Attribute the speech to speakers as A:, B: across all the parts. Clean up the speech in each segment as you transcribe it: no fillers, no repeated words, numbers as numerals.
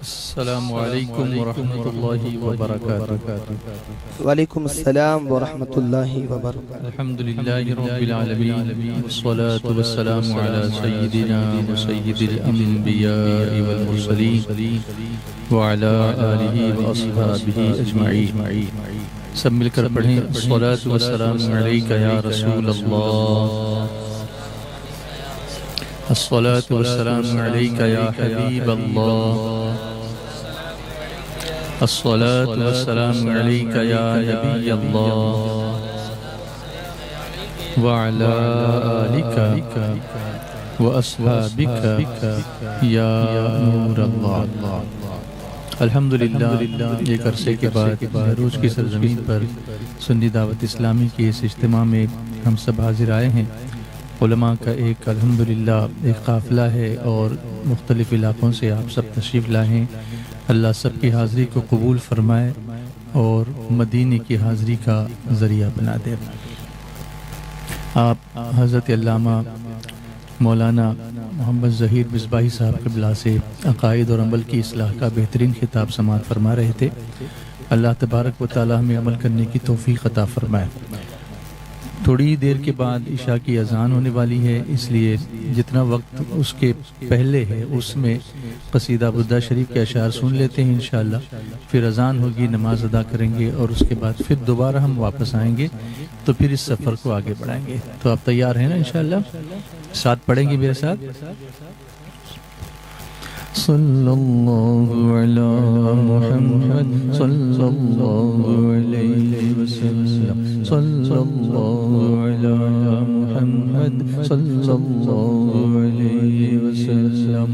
A: السلام علیکم ورحمۃ اللہ وبرکاتہ۔
B: وعلیکم السلام ورحمۃ اللہ وبرکاتہ۔
A: الحمد للہ رب العالمین والصلاة والسلام علی سیدنا وسید الانبیاء والمرسلین وعلی آلہ واصحابہ اجمعین۔ سب مل کر پڑھیں الصلاة والسلام علیک یا رسول اللہ، الصلاة والسلام علیک یا حبیب اللہ، الصلاة والسلام علیک یا نبی اللہ، وعلی آلک واصحابک یا نور اللہ۔ الحمدللہ ایک عرصے کے بعد بھروچ کی سرزمین پر سنی دعوت اسلامی کے اس اجتماع میں ہم سب حاضر آئے ہیں۔ علماء کا ایک الحمدللہ ایک قافلہ ہے اور مختلف علاقوں سے آپ سب تشریف لائے ہیں۔ اللہ سب کی حاضری کو قبول فرمائے اور مدینے کی حاضری کا ذریعہ بنا دے۔ آپ حضرت علامہ مولانا محمد ظہیر مصباحی صاحب قبلہ سے عقائد اور عمل کی اصلاح کا بہترین خطاب سماعت فرما رہے تھے۔ اللہ تبارک و تعالی ہمیں عمل کرنے کی توفیق عطا فرمائے۔ تھوڑی دیر کے بعد عشاء کی اذان ہونے والی ہے، اس لیے جتنا وقت اس کے پہلے ہے اس میں قصیدہ بردہ شریف کے اشعار سن لیتے ہیں انشاءاللہ، پھر اذان ہوگی، نماز ادا کریں گے اور اس کے بعد پھر دوبارہ ہم واپس آئیں گے تو پھر اس سفر کو آگے بڑھائیں گے۔ تو آپ تیار ہیں نا انشاءاللہ؟ ساتھ پڑھیں گے میرے ساتھ؟ صلی اللہ علی محمد صلی اللہ علیہ وسلم، صلی اللہ علی محمد صلی اللہ علیہ وسلم،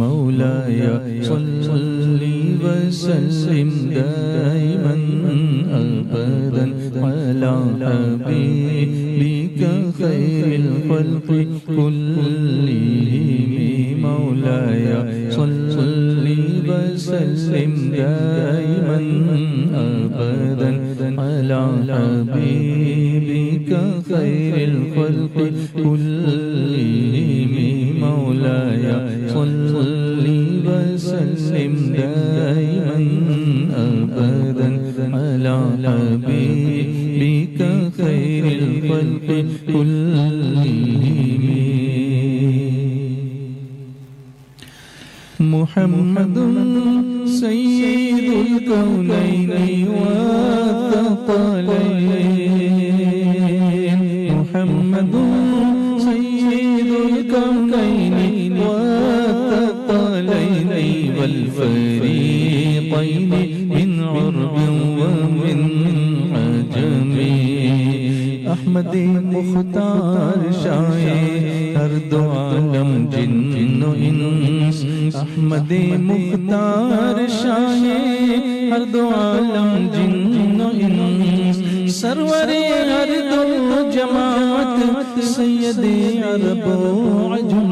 A: مولاي صلی وسلم دائما ابدا على حبیبک خیر الخلق كلهم، مولاي صلی وسلم دائما ابدا على حبیبک خیر الخلق كلهم، مولاي صلی وسلم دائما ابدا على حبیبک خیر الخلق كلهم۔ محمد سید الکونین والثقلین، محمد سید الکونین والثقلین والفریقین من عرب ومن عجم، احمد مختار شاہ ہر دو عالم جن و انس، احمد مختار شاہ ہر دو عالم جن و انس، سرور ہر دو جماعت سید عرب و عجم،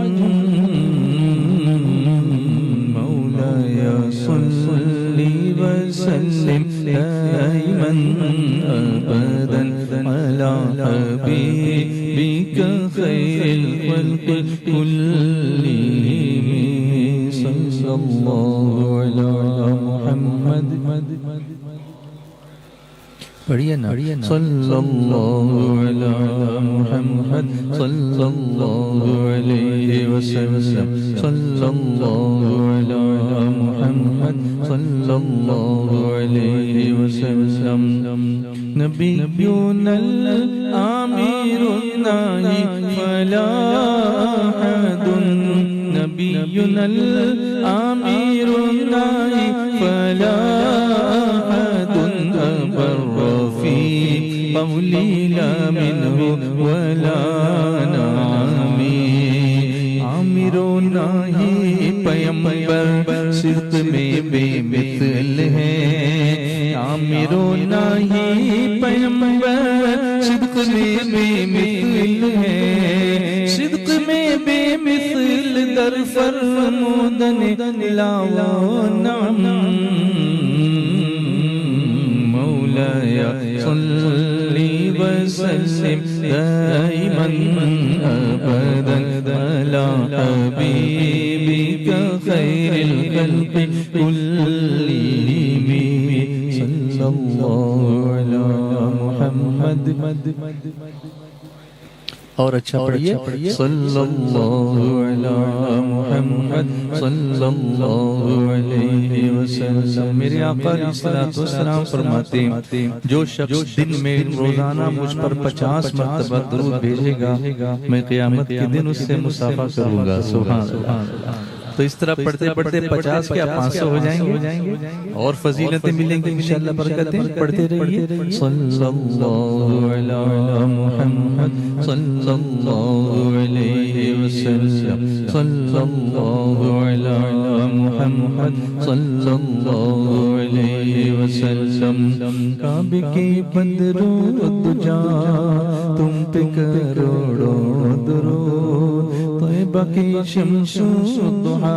A: مولاي صلی وسلم دائما ابدا على حبیبک خیر الخلق كلهم، صلی اللہ علی محمد پڑھیے نا، صلی اللہ علی محمد صلی اللہ علیہ وسلم، صلی اللہ علی محمد صلی اللہ علیہ وسلم، نبینا الامیر الناہی فلا احد، نبینا الامیر الناہی فلا احد ابر فی قولی لا منہ ولا نعمی، عامر ناہی پیمبر صدق میں بے مثل ہے، عامر ناہی پیمبر صدق میں بے مثل ہے، صدق میں بے مثل در فرمودن لا و نعم، مولاي صلی وسلم دائما ابدا على حبیبک خير الخلق كلهم صلى الله على محمد اور اچھا پڑھیے صلی اللہ علی محمد صلی اللہ علیہ وسلم۔ میرے آقا علیہ السلام فرماتے ہیں جو شخص دن میں روزانہ مجھ پر 50 مرتبہ درود بھیجے گا میں قیامت کے دن اس سے مصافحہ کروں گا۔ سبحان اللہ۔ تو اس طرح پڑھتے پڑھتے 50 کیا 500 ہو جائیں گے اور فضیلتیں ملیں گی انشاءاللہ، برکتیں پڑھتے رہیے۔ صلی اللہ علی محمد صلی اللہ علیہ وسلم، صلی اللہ علی محمد صلی اللہ علیہ وسلم۔ کعبے کے بدرو دجا تم پہ کروڑوں درود، طیبہ کی شمس الضحیٰ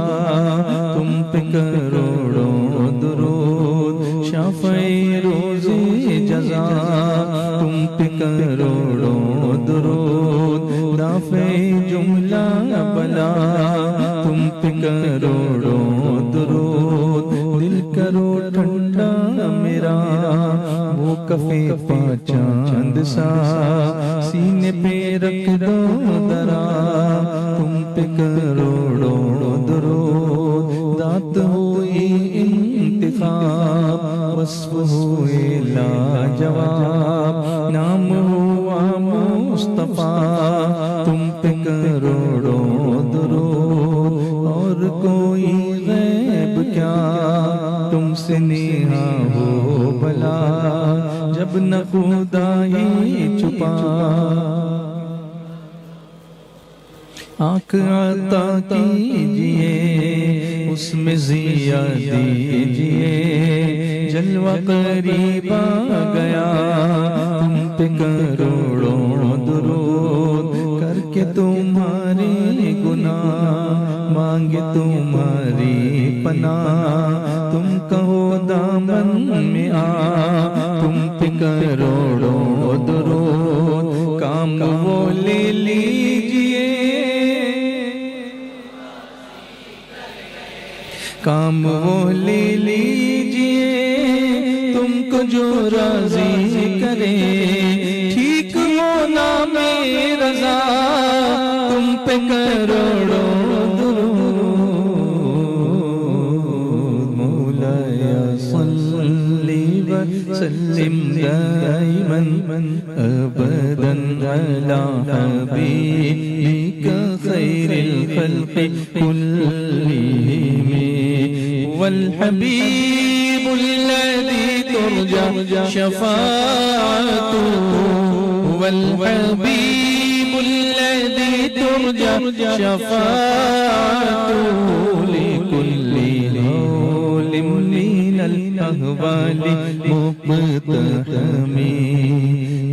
A: تم پہ کروڑوں درود، شافعی روز جزا تم پہ کروڑوں درود، دافع جملہ بلا تم پہ کروڑوں درود، دل کرو ٹھنڈا میرا وہ کفے پا چاند سا، سینے پہ رکھ دو درا تم پہ کروڑوں درود، ذات ہوئی انتخاب وصف ہوئے لاجواب، نام ہوا مصطفیٰ تم پہ کروڑوں درود، اور کوئی غیب کیا تم سے نیہا ہو بھلا، جب نہ خدا ہی چھپا آنکھ عطا کیجئے اس میں ضیا دیجئے، جلوہ قریب آ گیا تم پہ کروڑوں درود، کر کے تمہارے گناہ مانگے تمہاری پناہ، تم کہو دامن میں آ تم پہ کروڑوں درود، کام وہ لے لیجئے کام وہ لے لیجئے تم کو جو راضی کرے، ٹھیک ہو نام رضا تم پہ کروڑوں درود، مولایا صلی وسلم دائما ابدا علی حبیبک خیر الخلق كلهم، والحبيب الذي ترجى شفاعته، والحبيب الذي ترجى شفاعته، لكل هول من الأهوال مقتحم،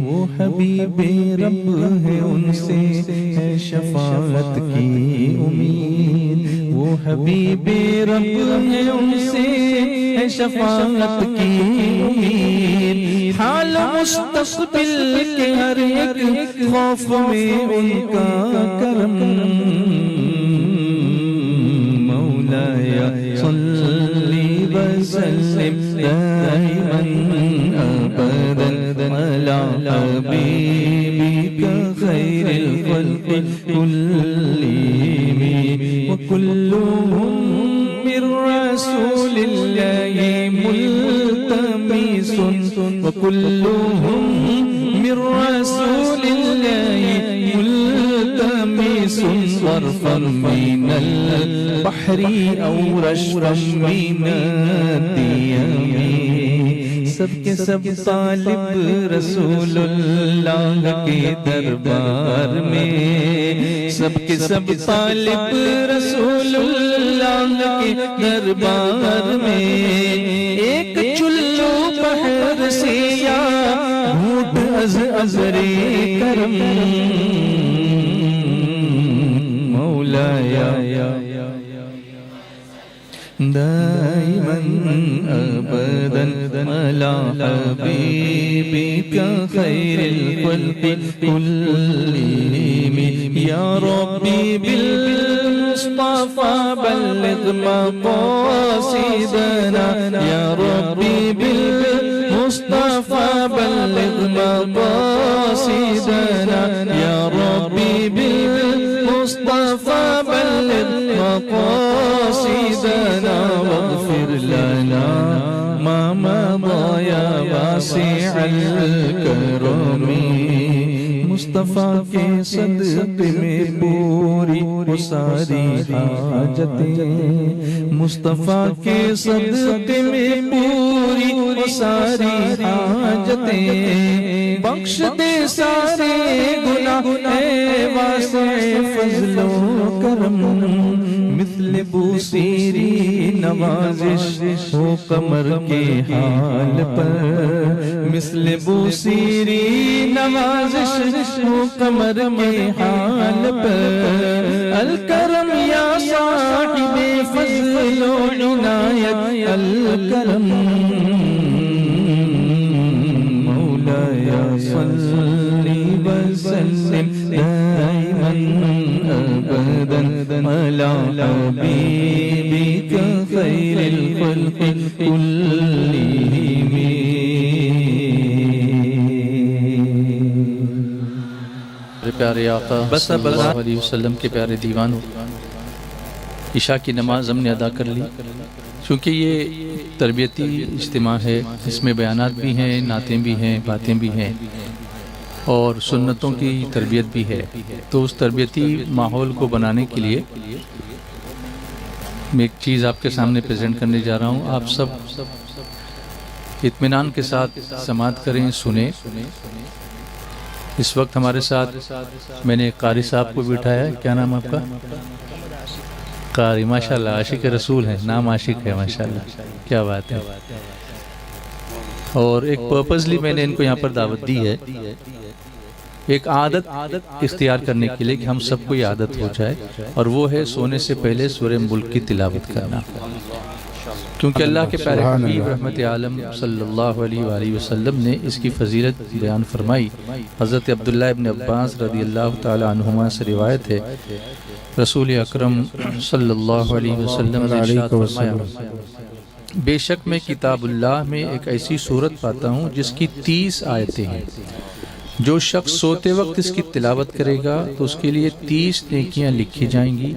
A: وہ حبیب رب ہے ان سے ہے شفاعت کی امید، وہ حبیب رب ہے ان سے ہے شفاعت کی امید، حال مستقبل کے ہر ایک خوف میں ان کا کرم، مولایا صلی وسلم دائما ابدا علی حبیبک خیر الخلق كلهم، وكلهم من رسول الله ملتمس، وكلهم من رسول الله ملتمس، غرفا من البحر أو رشفا من الديم، سب کے سب طالب رسول اللہ کے دربار میں، سب کے سب طالب رسول اللہ کے دربار میں، ایک چلو بحر سے یا گھوٹ از ازرے کرم، مولایا دائما ابدا علی حبیبک خیر الخلق كلهم، یا ربی بالمصطفى بالمصطفى بلغ مقاصدنا يا ربي بالمصطفى بلغ مقاصدنا يا ربي بالمصطفى بلغ مقاصدنا واغفر لنا ما مضى يا واسع الكرم مصطفیٰ کے صدقے میں پوری وہ ساری حاجتیں مصطفیٰ کے صدقے میں پوری وہ ساری حاجتیں بخش دے سارے گناہ اے واسع فضل و کرم مثل بوسیری نوازش ہو قمر کے حال پر مثل بوسیری نوازش ہو قمر کے حال پر الکرم یا صاحب فضل و عنایت الکرم مولایا صلی وسلم دائما ابدا علی حبیبک خیر الخلق کلہم پیارے آقا صلی اللہ علیہ وسلم کے پیارے دیوانوں، عشاء کی نماز ہم نے ادا کر لی۔ چونکہ یہ تربیتی اجتماع ہے، اس میں بیانات بھی ہیں، نعتیں بھی ہیں، باتیں بھی ہیں اور سنتوں کی تربیت بھی ہے، تو اس تربیتی ماحول کو بنانے کے لیے میں ایک چیز آپ کے سامنے پریزنٹ کرنے جا رہا ہوں۔ آپ سب اطمینان کے ساتھ سماعت کریں، سنیں۔ اس وقت ہمارے ساتھ میں نے قاری صاحب کو بٹھایا ہے۔ کیا نام آپ کا؟ قاری، ماشاءاللہ عاشق رسول ہیں، نام عاشق ہے ماشاءاللہ، کیا بات ہے۔ اور ایک پرپزلی میں نے ان کو یہاں پر دعوت دی ہے، ایک عادت اختیار کرنے کے لیے کہ ہم سب کو یہ عادت ہو جائے، اور وہ ہے سونے سے پہلے سورہ ملک کی تلاوت کرنا، کیونکہ اللہ کے پیارے حبیب رحمت عالم صلی اللہ علیہ وآلہ وسلم نے اس کی فضیلت بیان فرمائی۔ حضرت عبداللہ ابن عباس رضی اللہ تعالی عنہما سے روایت ہے، رسول اکرم صلی اللہ علیہ وسلم نے ارشاد فرمایا، بے شک میں کتاب اللہ میں ایک ایسی صورت پاتا ہوں جس کی 30 آیتیں ہیں، جو شخص سوتے وقت اس کی تلاوت کرے گا تو اس کے لیے 30 نیکیاں لکھی جائیں گی،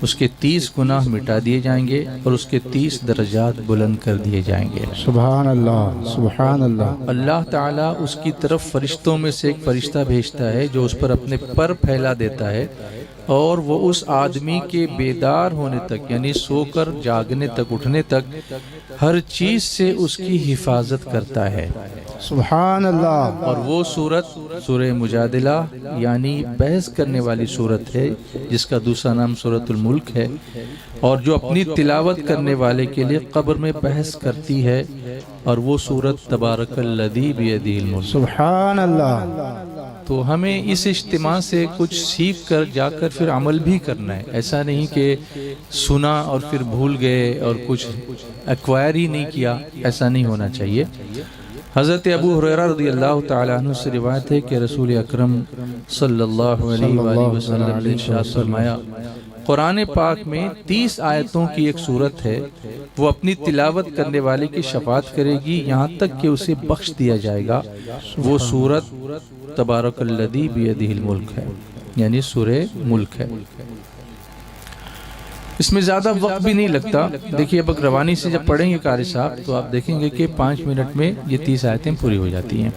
A: اس کے 30 گناہ مٹا دیے جائیں گے اور اس کے 30 درجات بلند کر دیے جائیں گے۔
B: سبحان اللہ، سبحان اللہ۔
A: اللہ تعالیٰ اس کی طرف فرشتوں میں سے ایک فرشتہ بھیجتا ہے جو اس پر اپنے پر پھیلا دیتا ہے، اور وہ اس آدمی کے بیدار ہونے تک، یعنی سو کر جاگنے تک، اٹھنے تک ہر چیز سے اس کی حفاظت کرتا ہے۔
B: سبحان اللہ۔
A: اور وہ سورت سورہ مجادلہ یعنی بحث کرنے والی سورت ہے، جس کا دوسرا نام سورۃ الملک ہے، اور جو اپنی تلاوت کرنے والے کے لیے قبر میں بحث کرتی ہے، اور وہ سورت تبارک الذی بیدہ الملک۔
B: سبحان اللہ۔
A: تو ہمیں اس اجتماع سے کچھ سیکھ کر جا کر پھر عمل بھی کرنا ہے، ایسا نہیں کہ سنا اور پھر بھول گئے اور کچھ ایکوائر ہی نہیں کیا، ایسا نہیں ہونا چاہیے۔ حضرت ابو ہریرہ رضی اللہ تعالیٰ عنہ سے روایت ہے کہ رسول اکرم صلی اللہ علیہ وآلہ وسلم نے ارشاد فرمایا، قرآن پاک میں 30 آیتوں کی ایک صورت ہے، وہ اپنی تلاوت کرنے والے کی شفاعت کرے گی یہاں تک کہ اسے بخش دیا جائے گا۔ وہ صورت تبارک الذی بیدہ الملک ہے، یعنی سورہ ملک ہے۔ اس میں زیادہ وقت بھی نہیں لگتا۔ دیکھیے اب روانی سے جب پڑھیں گے قاری صاحب تو آپ دیکھیں گے کہ 5 منٹ میں یہ 30 آیتیں پوری ہو جاتی ہیں۔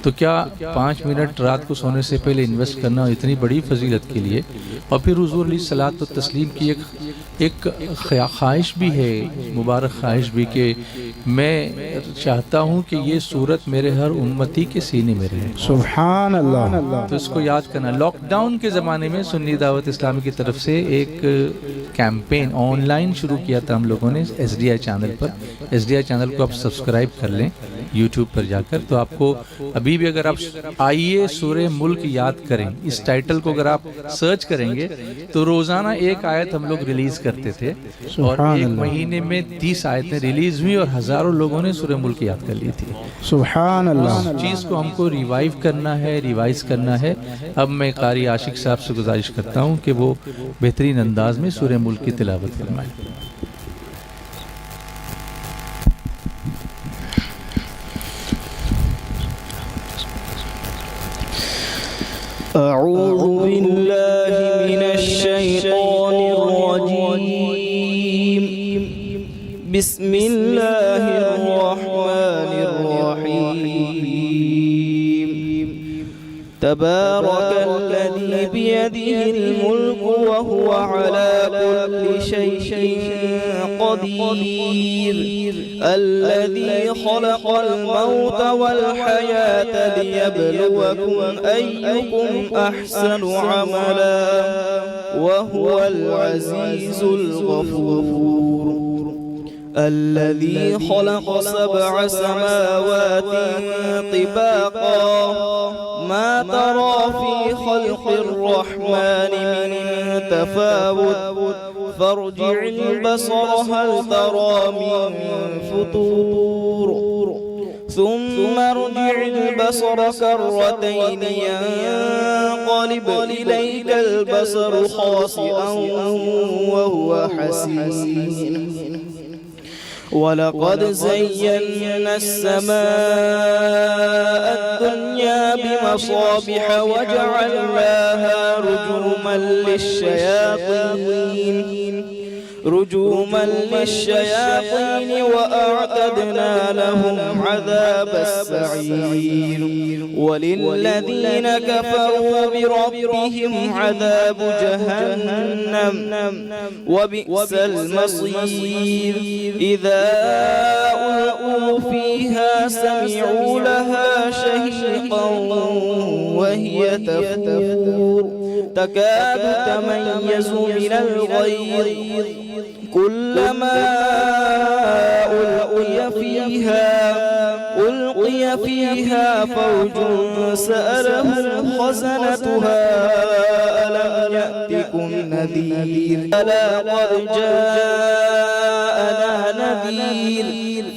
A: تو کیا 5 منٹ رات کو سونے سے پہلے انویسٹ کرنا اتنی بڑی فضیلت کے لیے، اور پھر حضور علیہ الصلوۃ والتسلیم کی ایک خواہش بھی ہے، مبارک خواہش بھی، کہ میں چاہتا ہوں کہ یہ صورت میرے ہر امتی کے سینے میں رہے۔
B: سبحان اللہ۔
A: تو اس کو یاد کرنا۔ لاک ڈاؤن کے زمانے میں سنی دعوت اسلامی کی طرف سے ایک کیمپین آن لائن شروع کیا تھا ہم لوگوں نے SDI چینل پر۔ SDI چینل کو آپ سبسکرائب کر لیں، یوٹیوب پر جا کر، تو آپ کو ابھی بھی اگر آپ آئیے سورہ ملک یاد کریں اس ٹائٹل کو اگر آپ سرچ کریں گے تو روزانہ ایک آیت ہم لوگ ریلیز کرتے تھے، اور ایک مہینے میں 30 آیتیں ریلیز ہوئی اور ہزاروں لوگوں نے سورہ ملک یاد کر لی تھی۔
B: سبحان اللہ۔
A: اس چیز کو ہم کو ریوائیو کرنا ہے، ریوائز کرنا ہے۔ اب میں قاری عاشق صاحب سے گزارش کرتا ہوں کہ وہ بہترین انداز میں سورہ ملک کی تلاوت فرمائیں۔
C: أعوذ بالله من الشيطان الرجيم، بسم الله الرحمن الرحيم، تبارك الذي بيده الملك وهو على كل شيء قدير، الذي خلق الموت والحياة ليبلوكم أيكم أحسن عملا وهو العزيز الغفور، الذي خلق 7 سماوات طباقا ما ترى في خلق الرحمن من تفاوت فارجع البصر هل ترى من فطور ثم ارجع البصر كرتين ينقلب إليك البصر خاسئا وهو حسير، ولقد زينا السماء الدنيا بمصابيح وجعلناها رجوما للشياطين وأعتدنا لهم عذاب السعير، وللذين كفروا بربهم عذاب جهنم وبئس المصير، إذا ألقوا فيها سمعوا لها شهيقا وهي تفور تكاد تميز من الغيظ، كلما ألقي فيها فوج سألهم خزنتها ألم يأتكم نذير، ألا قد جاءنا نذير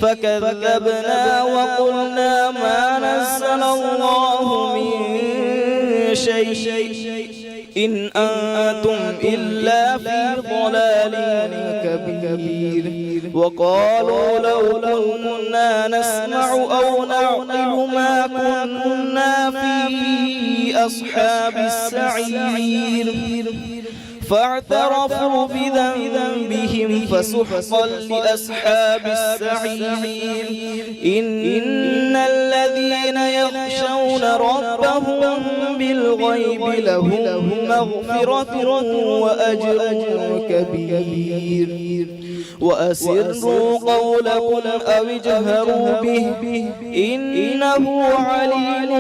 C: فكذبنا وقلنا ما نزل الله من شيء إن أنتم إلا في ضلال كبير، وقالوا لو كنا نسمع أو نعقل ما كنا في أصحاب السعير، فاعترفوا بذنبهم فسحقا لأصحاب السعير، إن الذين يخشون ربهم بالغيب لهم مغفرة وأجر كبير، وأسروا قولكم أو اجهروا به إنه عليم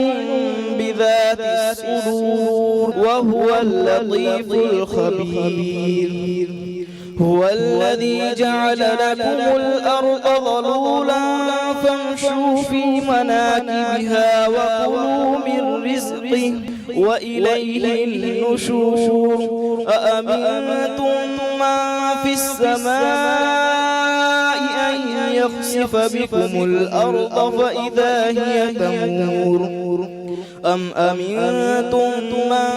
C: بذات الصدور وهو اللطيف الخبير، هو الذي جعل لكم الأرض ظلولا فامشوا في مناكبها وكلوا من رزقه وإليه النشور، أأمنتم من في السماء أن يخسف بكم الأرض فإذا هي تمور، أم أمنتم من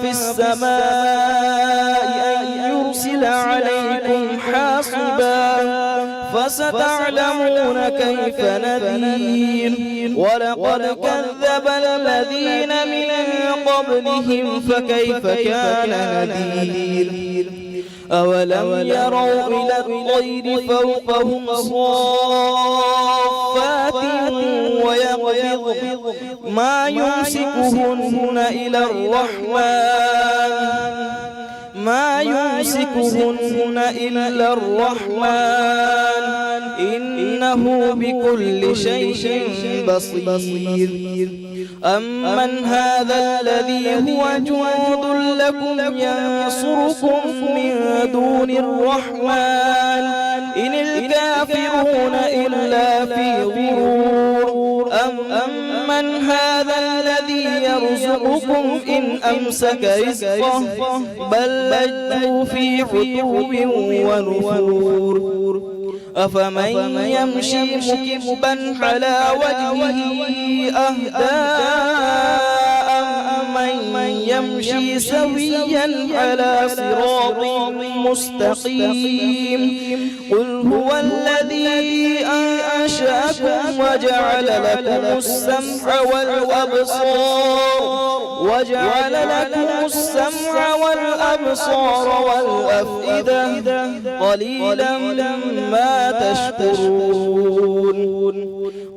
C: في السماء أن يرسل عليكم حاصبا فستعلمون كيف نذير، ولقد كذب الذين من قبلهم فكيف كان نذير، أولم يروا إلى الطير فوقهم صافات ويقبض ما يمسكهن إلى الرحمن إنه بكل شيء بصير، أمن هذا الذي هو جند لكم ينصركم من دون الرحمن إن الكافرون إلا في غرور، أَمَّنْ هَذَا الَّذِي يَرْزُقُكُمْ إِنْ أَمْسَكَ رِزْقَهُ بَلْ لَجُّوا فِي عُتُوٍّ وَنُفُورٍ أَفَمَنْ يَمْشِي مُكِبًّا عَلَى وَجْهِهِ أَهْدَىٰ أَمَّن يَمْشِي سَوِيًّا عَلَى صِرَاطٍ مُّسْتَقِيمٍ قُلْ هُوَ الَّذِي أَنشَأَكُمْ وَجَعَلَ لَكُمُ السَّمْعَ وَالْأَبْصَارَ وَالْأَفْئِدَةَ قَلِيلًا مَا تَشْكُرُونَ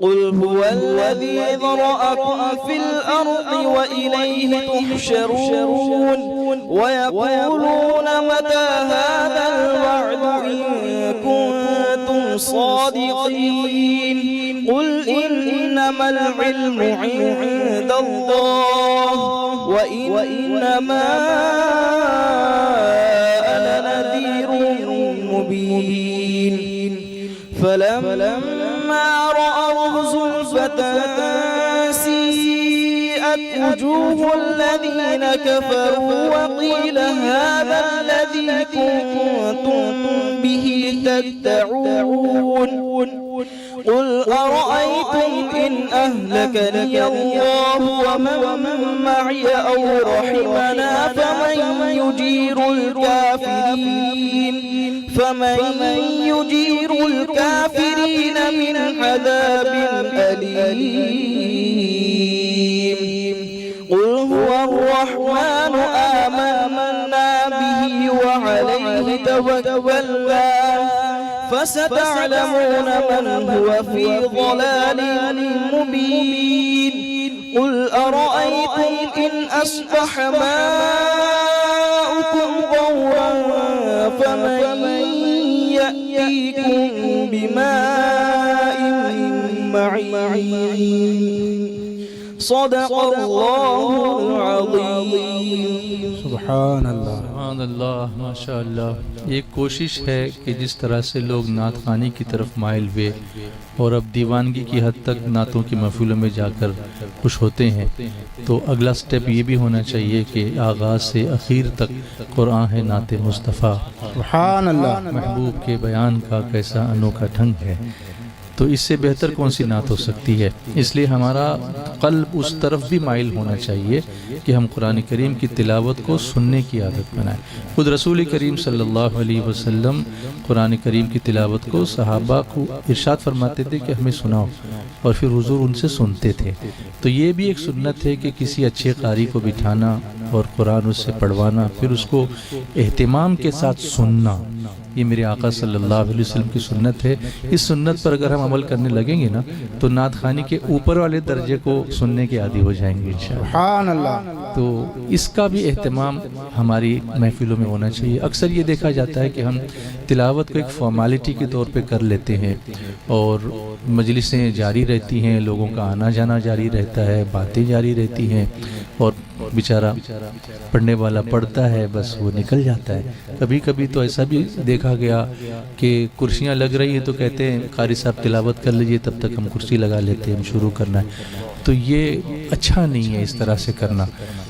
C: قُلْ هُوَ الَّذِي ذَرَأَكُمْ فِي الْأَرْضِ وَإِلَيْهِ تُحْشَرُونَ وَيَقُولُونَ مَتَىٰ هَٰذَا الْوَعْدُ إِن كُنتُمْ صَادِقِينَ قُلْ إِنَّمَا الْعِلْمُ عِندَ اللَّهِ وَإِنَّمَا أَنَا نَذِيرٌ مُّبِينٌ فَلَمَّا رَأَوْهُ زُلْفَةً سِيئَتْ وُجُوهُ الَّذِينَ كَفَرُوا وَقِيلَ هَٰذَا الَّذِي كُنتُم بِهِ تَدَّعُونَ قُلْ أَرَأَيْتُمْ إِنْ أَهْلَكَنِيَ اللَّهُ وَمَن مَّعِيَ أَوْ رَحِمَنَا فَمَن يُجِيرُ الْكَافِرِينَ مِنْ عَذَابٍ أَلِيمٍ قُلْ هُوَ الرَّحْمَٰنُ آمَنَّا بِهِ وَعَلَيْهِ تَوَكَّلْنَا فَسَتَعْلَمُونَ مَنْ هُوَ فِي ضَلَالٍ مُّبِينٍ قُلْ أَرَأَيْتُمْ إِنْ أَصْبَحَ مَاؤُكُمْ غَوْرًا فَمَن يَأْتِيكُم بِمَاءٍ مَّعِينٍ صدق الله العظيم
B: سبحان اللہ.
A: سبحان اللہ، ماشاء اللہ. ایک کوشش ہے کہ جس طرح سے لوگ نعت خوانی کی طرف مائل ہوئے اور اب دیوانگی کی حد تک نعتوں کی محفلوں میں جا کر خوش ہوتے ہیں، تو اگلا سٹیپ یہ بھی ہونا چاہیے کہ آغاز سے اخیر تک قرآن ہے نعت مصطفیٰ.
B: سبحان اللہ.
A: محبوب کے بیان کا کیسا انوکھا ڈھنگ ہے، تو اس سے بہتر کون سی نعت ہو سکتی ہے. اس لیے ہمارا قلب اس طرف بھی مائل ہونا چاہیے کہ ہم قرآن کریم کی تلاوت کو سننے کی عادت بنائیں. خود رسول کریم صلی اللہ علیہ وسلم قرآن کریم کی تلاوت کو صحابہ کو ارشاد فرماتے تھے کہ ہمیں سناؤ، اور پھر حضور ان سے سنتے تھے. تو یہ بھی ایک سنت ہے کہ کسی اچھے قاری کو بٹھانا اور قرآن اس سے پڑھوانا، پھر اس کو اہتمام کے ساتھ سننا. یہ میرے آقا صلی اللہ علیہ وسلم کی سنت ہے. اس سنت پر اگر ہم عمل کرنے لگیں گے نا تو نعت خوانی کے اوپر والے درجے کو سننے کے عادی ہو جائیں گے انشاءاللہ.
B: سبحان اللہ.
A: تو اس کا بھی اہتمام ہماری محفلوں میں ہونا چاہیے. اکثر یہ دیکھا جاتا ہے کہ ہم تلاوت کو ایک فارمیلٹی کے طور پہ کر لیتے ہیں اور مجلسیں جاری رہتی ہیں، لوگوں کا آنا جانا جاری رہتا ہے، باتیں جاری رہتی ہیں، اور بیچارہ پڑھنے والا پڑھتا ہے بس وہ نکل جاتا ہے. کبھی کبھی تو ایسا بھی دیکھا گیا کہ کرسیاں لگ رہی ہیں تو کہتے ہیں قاری صاحب تلاوت کر لیجئے، تب تک ہم کرسی لگا لیتے ہیں، ہم شروع کرنا ہے. تو یہ اچھا نہیں ہے اس طرح سے کرنا،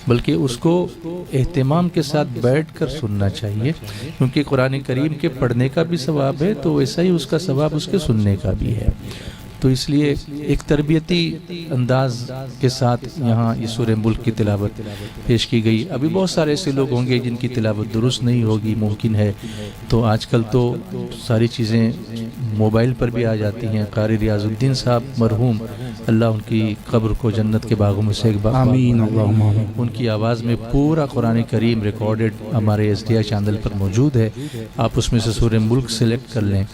A: بلکہ اس کو اہتمام کے ساتھ بیٹھ کر سننا چاہیے، کیونکہ قرآن کریم کے پڑھنے کا بھی ثواب ہے تو ویسا ہی اس کا ثواب اس کے سننے کا بھی ہے. تو اس لیے ایک تربیتی انداز کے ساتھ یہاں یہ سورہ ملک کی تلاوت پیش کی گئی. ابھی بہت سارے ایسے لوگ ہوں گے جن کی تلاوت درست نہیں ہوگی، ممکن ہے. تو آج کل تو ساری چیزیں موبائل پر بھی آ جاتی ہیں. قاری ریاض الدین صاحب مرحوم، اللہ ان کی قبر کو جنت کے باغوں میں سے ایک باغ،
B: آمین اللہم آمین.
A: ان کی آواز میں پورا قرآن کریم ریکارڈڈ ہمارے SDI چینل پر موجود ہے. آپ اس میں سے سورہ ملک سلیکٹ کر لیں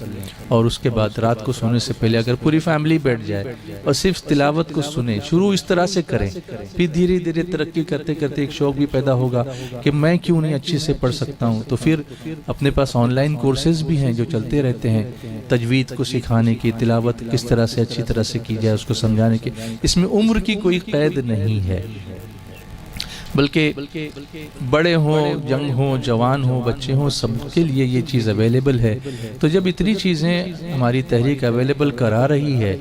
A: اور اس کے بعد رات کو سونے سے پہلے اگر پوری فیملی بیٹھ جائے اور صرف تلاوت کو سنیں، شروع اس طرح سے کریں، پھر دھیرے دھیرے ترقی کرتے کرتے ایک شوق بھی پیدا ہوگا کہ میں کیوں نہیں اچھے سے پڑھ سکتا ہوں. تو پھر اپنے پاس آن لائن کورسز بھی ہیں جو چلتے رہتے ہیں، تجوید کو سکھانے کی، تلاوت کس طرح سے اچھی طرح سے کی جائے اس کو سمجھانے کی. اس میں عمر کی کوئی قید نہیں ہے، بلکہ بڑے ہوں، جنگ ہوں، جوان ہوں، بچے ہوں، سب کے لیے یہ چیز اویلیبل ہے. تو جب اتنی چیزیں ہماری تحریک اویلیبل کرا رہی ہے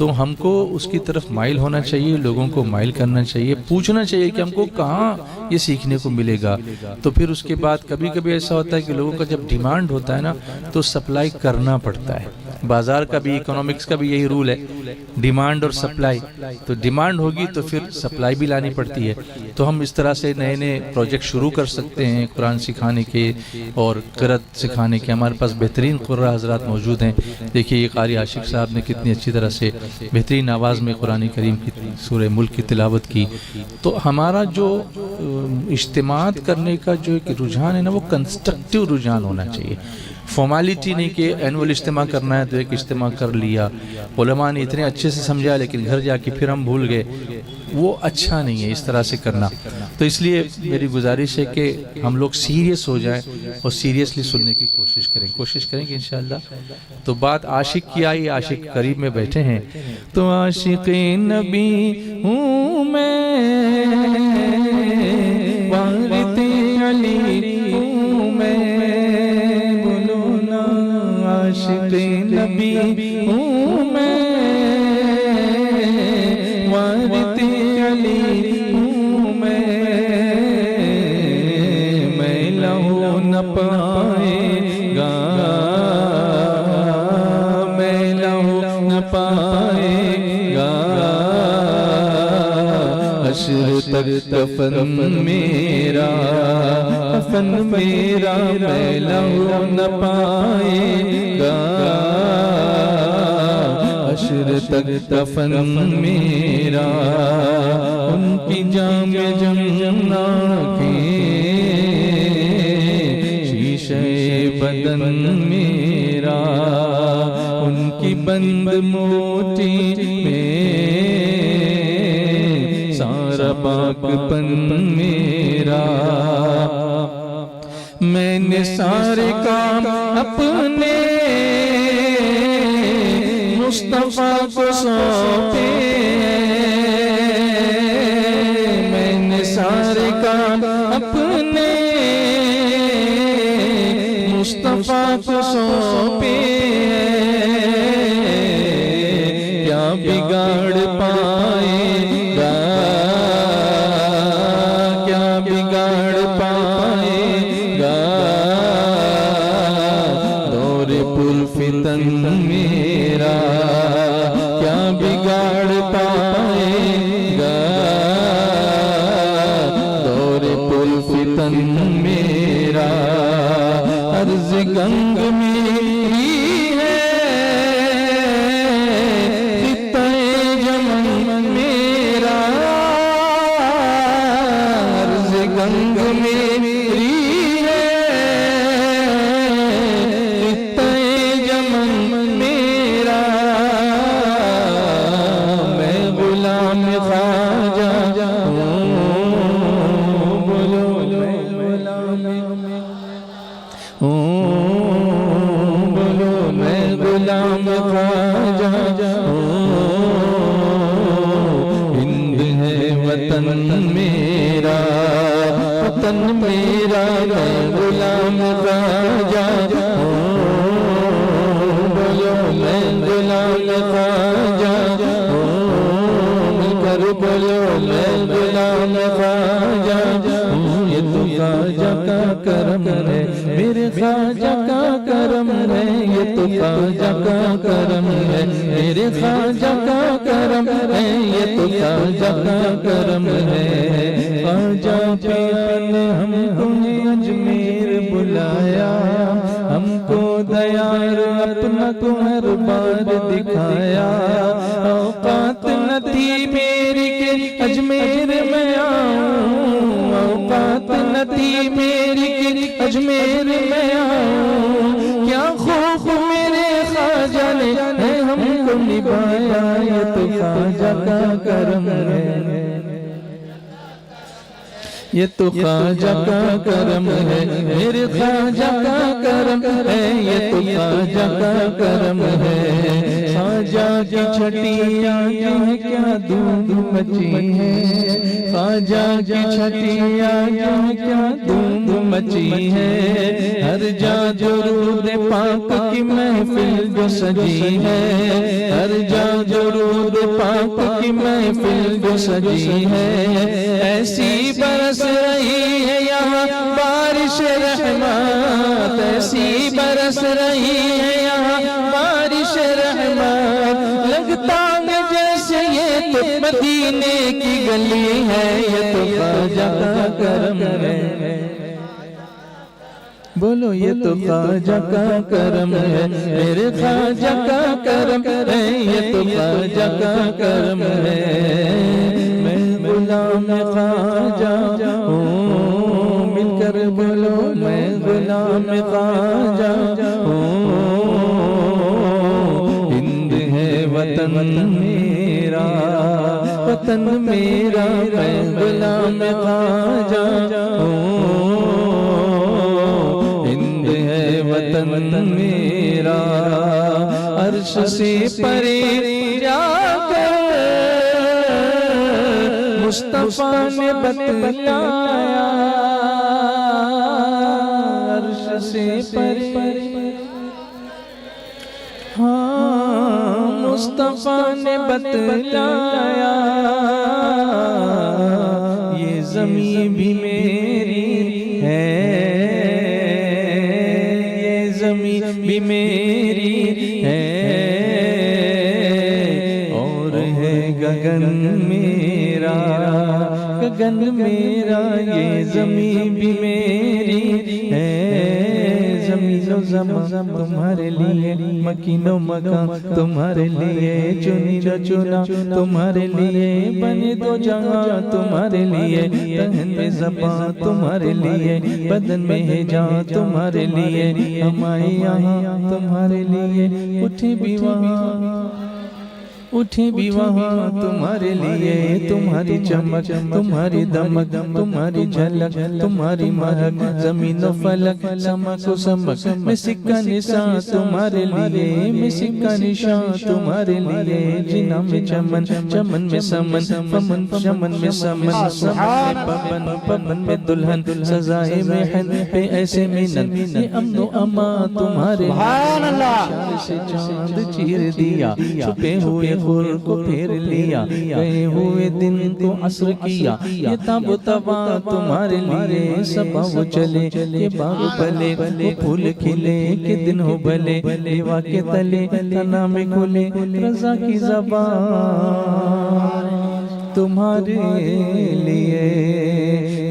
A: تو ہم کو اس کی طرف مائل ہونا چاہیے، لوگوں کو مائل کرنا چاہیے، پوچھنا چاہیے کہ ہم کو کہاں یہ سیکھنے کو ملے گا۔ تو پھر اس کے بعد کبھی کبھی ایسا ہوتا ہے کہ لوگوں کا جب ڈیمانڈ ہوتا ہے نا تو سپلائی کرنا پڑتا ہے۔ بازار کا بھی، اکنامکس کا بھی یہی رول ہے، ڈیمانڈ اور سپلائی۔ تو ڈیمانڈ ہوگی تو پھر سپلائی بھی لانی پڑتی ہے۔ تو ہم اس طرح سے نئے نئے پروجیکٹ شروع کر سکتے ہیں قرآن سکھانے کے اور قرأت سکھانے کے۔ ہمارے پاس بہترین قراء حضرات موجود ہیں۔ دیکھیے یہ قاری عاشق صاحب نے کتنی اچھی طرح سے بہترین آواز میں قرآن کریم کی سورہ ملک کی تلاوت کی۔ تو ہمارا جو اجتماعات کرنے کا جو ایک رجحان ہے نا، وہ کنسٹرکٹیو رجحان ہونا چاہیے۔ فارمیلٹی نہیں کہ اینول اجتماع کرنا ہے تو ایک اجتماع کر لیا، علماء نے اتنے اچھے سے سمجھا لیکن گھر جا کے پھر ہم بھول گئے، وہ اچھا نہیں ہے اس طرح سے کرنا۔ تو اس لیے میری گزارش ہے کہ ہم لوگ سیریس ہو جائیں اور سیریسلی سننے کی کوشش کریں گے انشاءاللہ۔ تو بات عاشق کی آئی، عاشق قریب میں بیٹھے ہیں۔ تو عاشق نبی ہوں میں، وارث علی ہوں میں، بولو نا عاشق نبی ہوں میں، وارث علی ہوں میں لہو نہ پائے گا، میں لہو نہ پائے گا، حشر تک کفن میرا، کفن میرا میں لہو نہ پائے گا، حشر تک کفن میرا، ان کی جام جمنا کے شیشے بدن میرا، ان کی بند موٹی میں سارا پاک پن میرا، میں نے سارے کام اپنے مصطفیٰ کو سونپے، میں نے سارے کام اپنے مصطفیٰ کو سونپے، کیا بگاڑ پائے گا، کیا بگاڑ پائے گا، دور پرفتن میرا، کیا بگاڑ پائے گا، دور پرفتن میرا، عرض گنگ میری ہے، خطہ یمن میرا، عرض گنگ میری ہے، خطہ یمن میرا، میں غلام خواجہ ہوں، بولو میں غلام بولو میں غلام خواجہ ہوں، ہند ہے وطن میرا، وطن میرا، میں غلام خواجہ ہوں، بولو میں غلام خواجہ ہوں، مل کر بولو میں غلام خواجہ ہوں، یہ تو خواجہ کا کرم ہے، میرے خواجہ کا کرم ہے، یہ تو خواجہ کا کرم ہے، میرے خواجہ کا کرم ہے، یہ تو خواجہ کا کرم ہے، خواجہ پیا نے ہم کو اجمیر بلایا، ہم کو دیار اپنا کو ہر بار دکھایا، اوقات نہ تھی میری کہ اجمیر میں آؤں، اوقات نہ تھی میری کہ اجمیر میں آؤں، کیا خوف میرے خواجہ نے ہے ہم کو نبھایا، یہ تو خواجہ کا کرم ہے، یہ تو خواجہ کا کرم ہے، میرے خواجہ کا کرم ہے، یہ تو خواجہ کا کرم ہے، خواجہ خواجہ کی چھٹی آنکھیں کیا دھوم مچی ہے، خواجہ کی چھٹی آنکھیں کیا دھوم مچی ہے، ہر جا درود پاک کی محفل جو سجی ہے، ہر جا درود پاک کی محفل جو سجی ہے، ایسی برس رہی ہے یہاں بارش رحمت، ایسی برس رہی ہے یہاں بارش رحمت، لگتا ہے جیسے یہ تو مدینے کی گلی ہے، یہ تو خواجہ کا کرم ہے، بولو یہ تو خواجہ کا کرم ہے، میرے خواجہ کا کرم ہے، یہ تو خواجہ کا کرم ہے، میں غلام خواجہ ہوں، مل کر بولو میں غلام خواجہ ہوں، ہند ہے وطن میرا، وطن میرا، میں غلام خواجہ ہوں، ہند ہے وطن میرا، عرش سے پرے جا کر مصطفیٰ نے بتلایا، عرش سے پرے، ہاں مصطفیٰ نے بتلایا، یہ زمین بھی میری ہے، یہ زمین بھی میری ہے، اور ہے گگن میرا، گگن میرا، یہ زمین بھی میری ہے، زمین و زمان تمہارے لیے، مکین و مکان تمہارے لیے، چنی جو چنا تمہارے لیے، بنے دو جہاں تمہارے لیے، تہن میں زبان تمہارے لیے، بدن میں ہے جان تمہارے لیے، ہم آئے یہاں تمہارے لیے، اٹھے بھی وہاں، اٹھے بھی وہاں تمہارے لیے، تمہاری چمک، تمہاری دمک، تمہاری جھلک، تمہاری مہک، زمین و فلک، سمک و سمک، میں سکہ نشان تمہارے لیے، میں سکہ نشان تمہارے لیے، جنہ میں چمن، چمن میں سمن، فمن چمن میں سمن، سمن میں پبن، پبن میں دلہن، سزائے محن پہ ایسے منن، یہ امن و امان تمہارے لیے، شار سے چاند چیر دیا، چھپے ہوئے خور کو پھیر لیا، گئے ہوئے دن کو عصر کیا، یہ تاب و تبا تمہارے لیے، صبح وہ چلے کہ باغ بلے، وہ پھول کھلے کہ دن ہو بلے، لیوا کے تلے تنا میں کھلے، رضا کی زبان تمہارے لیے،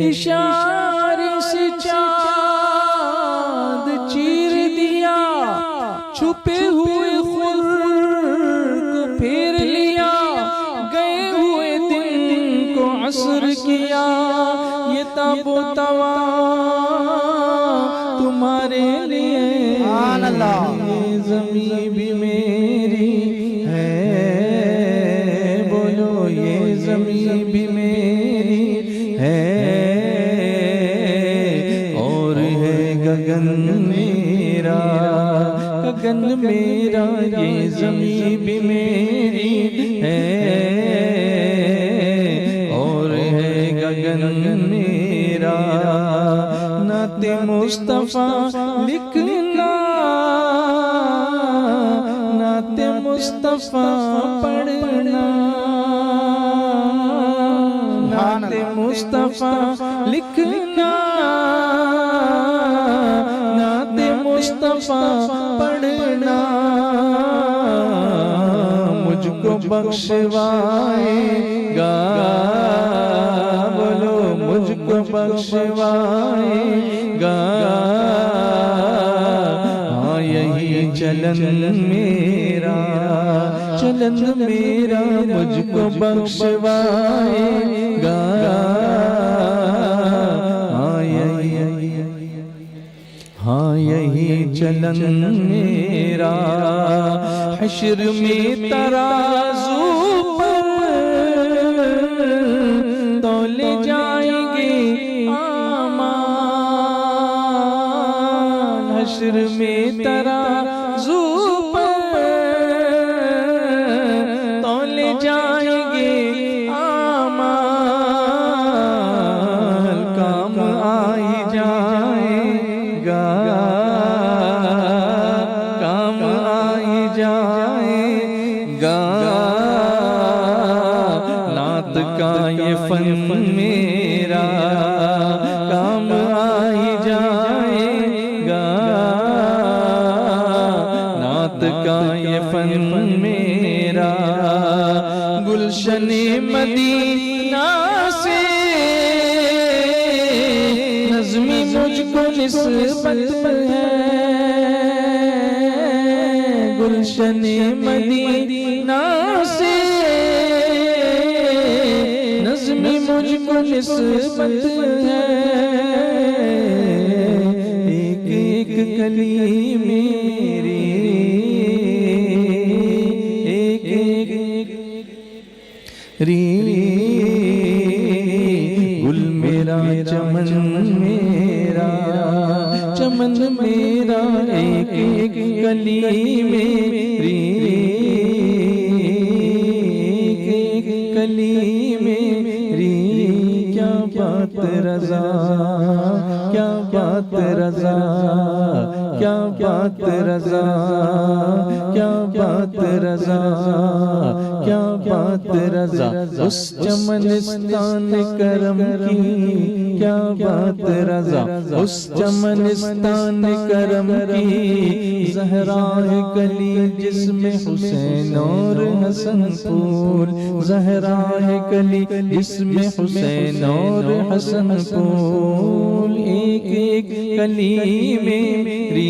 A: اشارے سے چاند چیر دیا، چھپے ہوئے خور کو پھیر لیا، گئے ہوئے دن کو عصر کیا، یہ تاب و توا تمہارے لیے، یہ زمین بھی میری ہے، بولو یہ زمین بھی میری ہے، اور ہے گگن میرا، گگن میرا، یہ زمین بھی میری ہے، اور ہے گگن میرا، نعت مصطفیٰ لکھنا، نعت مصطفیٰ پڑھنا، نعت مصطفیٰ لکھنا، نعت مصطفیٰ پڑھنا، مجھ کو بخشوائے گا، بولو مجھ کو بخشوائے گا، ہاں یہی چلن میرا، چلن میرا، مجھ کو بخشوائے گا، ہاں یہی چلن میرا، حشر میں ترازو پر تولے جائیں گے اعمال، حشر میں ترازو پر کا یہ فن میرا کام آئی جائے گا، نعت کا یہ فن میرا گلشن مدینہ سے نظمی مجھ کو نسبت ہے، گلشن مدینہ سے نظمی مجھ کو نسبت ہے، ایک ایک کلی میری ایک ایک گل میرا چمن میرا چمن میرا ایک ایک کلی میری ایک ایک کلی میری، کیا بات رضا کیا بات رضا کیا بات رضا کیا بات رضا کیا بات رضا، اس چمنستان کرم کی کیا بات رضا، اس چمنستان کرم کی زہرائے گلی جس میں حسین اور حسن پھول، زہرائے گلی جس میں حسین اور حسن پھول، ایک ایک کلی میری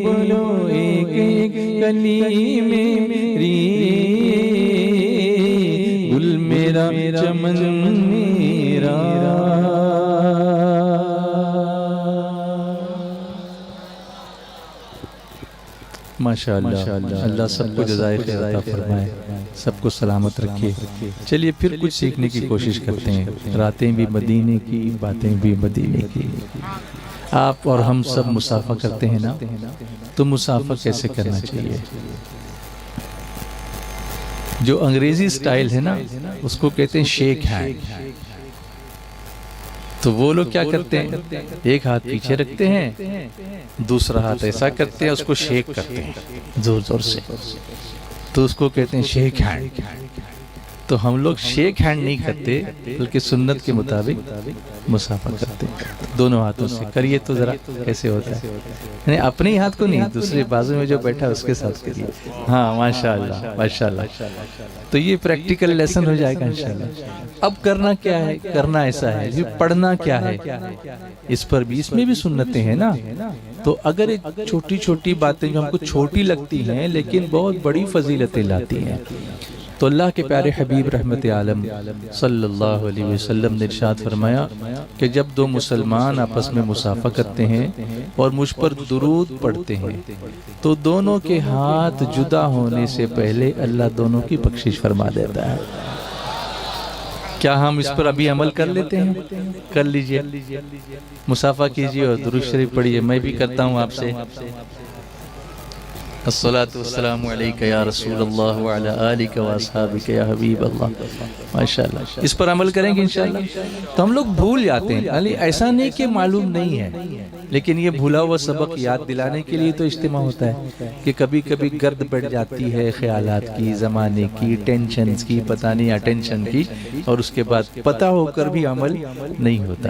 A: بولو ایک ایک کلی میری، گل میرا چمن میرا۔ ماشاءاللہ، اللہ سب کو جزائے خیر عطا فرمائے، سب کو سلامت رکھے۔ چلیے پھر کچھ سیکھنے کی کوشش کرتے ہیں، راتیں بھی مدینے کی، باتیں بھی مدینے کی۔ آپ اور ہم سب مسافہ کرتے ہیں نا، تو مسافہ کیسے کرنا چاہیے؟ جو انگریزی سٹائل ہے نا، اس کو کہتے ہیں شیک ہینڈ۔ تو وہ لوگ کیا کرتے ہیں، ایک ہاتھ پیچھے رکھتے ہیں، دوسرا ہاتھ ایسا کرتے ہیں، اس کو شیک کرتے ہیں زور زور سے، تو اس کو کہتے ہیں شیک ہینڈ۔ تو ہم لوگ شیک ہینڈ نہیں کرتے، بلکہ سنت کے مطابق مسافہ کرتے ہیں، دونوں ہاتھوں سے کریے۔ تو ذرا کیسے ہوتا ہے، یعنی اپنے ہی ہاتھ کو نہیں، دوسرے بازو میں جو بیٹھا ہے اس کے ساتھ کریے۔ ہاں ماشاءاللہ ماشاءاللہ۔ تو یہ پریکٹیکل لیسن ہو جائے گا انشاءاللہ۔ اب کرنا کیا ہے، کرنا ایسا ہے، یہ پڑھنا کیا ہے، اس پر بھی، اس میں بھی سنتیں ہیں نا۔ تو اگر ایک چھوٹی چھوٹی باتیں جو ہم کو چھوٹی لگتی ہیں لیکن بہت بڑی فضیلتیں لاتی ہیں، تو اللہ کے پیارے حبیب رحمت عالم صلی اللہ علیہ وسلم نے ارشاد فرمایا کہ جب دو مسلمان آپس میں مسافہ کرتے ہیں اور مجھ پر درود پڑھتے ہیں تو دونوں کے ہاتھ جدا ہونے سے پہلے اللہ دونوں کی بخشش فرما دیتا ہے۔ کیا ہم اس پر ابھی عمل کر لیتے ہیں؟ کر لیجئے، مسافہ کیجئے اور درود شریف پڑھیے۔ میں بھی کرتا ہوں آپ سے، الصلاۃ والسلام علیک یا رسول اللہ وعلی آلک و اصحابک یا حبیب اللہ۔ ماشاءاللہ، اس پر عمل کریں گے انشاءاللہ۔ تو ہم لوگ بھول جاتے ہیں، ایسا نہیں کہ معلوم نہیں ہے، لیکن یہ بھولا ہوا سبق یاد دلانے کے لیے تو اجتماع ہوتا ہے کہ کبھی کبھی گرد بیٹھ جاتی ہے خیالات کی، زمانے کی، ٹینشنز کی، پتہ نہیں اٹینشن کی، اور اس کے بعد پتہ ہو کر بھی عمل نہیں ہوتا۔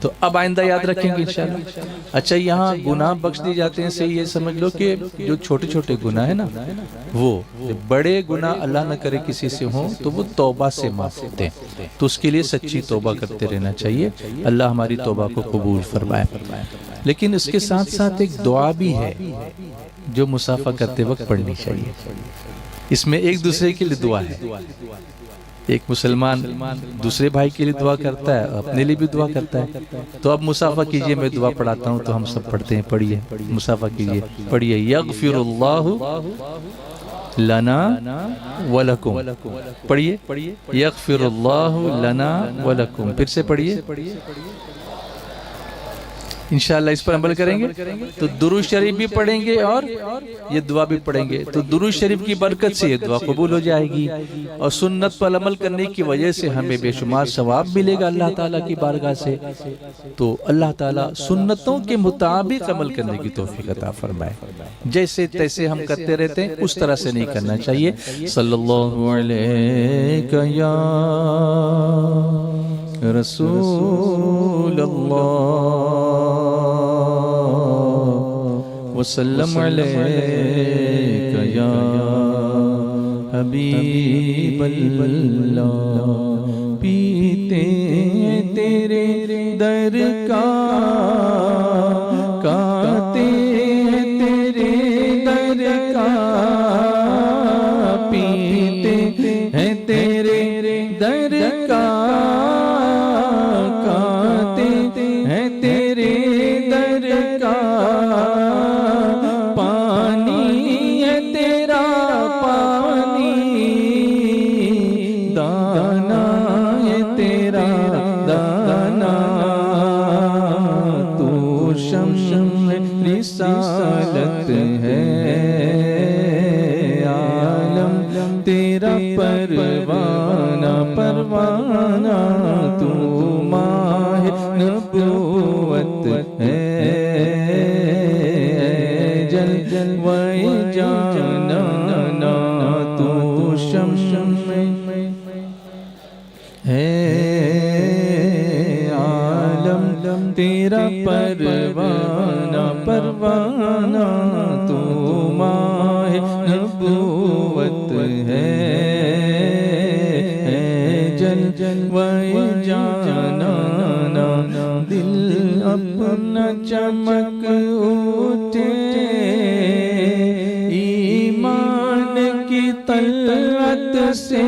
A: تو اب آئندہ یاد رکھیں گے انشاءاللہ۔ اچھا، یہاں گناہ بخش دی جاتے ہیں سے یہ سمجھ لو کہ جو چھوٹے چھوٹے گناہ ہیں نا، وہ بڑے گناہ اللہ نہ کرے کسی سے ہوں تو وہ توبہ سے معاف ہوتے ہیں، تو اس کے لیے سچی توبہ کرتے رہنا چاہیے۔ اللہ ہماری توبہ کو قبول فرمائے۔ لیکن اس کے ساتھ ساتھ ایک دعا بھی ہے جو مسافہ کرتے وقت پڑھنی چاہیے۔ اس میں ایک دوسرے کے لیے دعا ہے، ایک مسلمان دوسرے بھائی کے لیے دعا کرتا ہے، اپنے لیے بھی دعا کرتا ہے۔ تو اب مسافہ کیجئے، میں دعا پڑھاتا ہوں تو ہم سب پڑھتے ہیں، پڑھیے، مسافہ کیجئے، پڑھیے۔ یغفر اللہ لنا ولکم، پڑھیے، یغفر اللہ لنا ولکم، پھر سے پڑھیے، انشاءاللہ اس پر عمل کریں گے تو درود شریف بھی پڑھیں گے اور یہ دعا بھی پڑھیں گے تو درود شریف کی برکت سے یہ دعا قبول ہو جائے گی اور سنت پر عمل کرنے کی وجہ سے ہمیں بے شمار ثواب ملے گا اللہ تعالیٰ کی بارگاہ سے. تو اللہ تعالیٰ سنتوں کے مطابق عمل کرنے کی توفیق عطا فرمائے. جیسے تیسے ہم کرتے رہتے ہیں اس طرح سے نہیں کرنا چاہیے. صلی اللہ علیہ یا رسول اللہ وسلم علیک یا حبیب اللہ. پیتے تیرے در کا کاتے تیرے در کا پیتے ہیں تیرے در کا کاتے ہیں تیرے در کا پانی ہے تیرا پانی دانا ہے تیرا دانا تو شمع رسالت ہے عالم تیرا پروانہ پروانہ تو ماہ نبوت ہے جلوہ جانانا تو شمع ہے عالم تیرا پروانہ پروانہ تو ماہ نبوت ہے جلوہ جانانا دل اپنا چمک اٹھے ایمان کی طلعت سے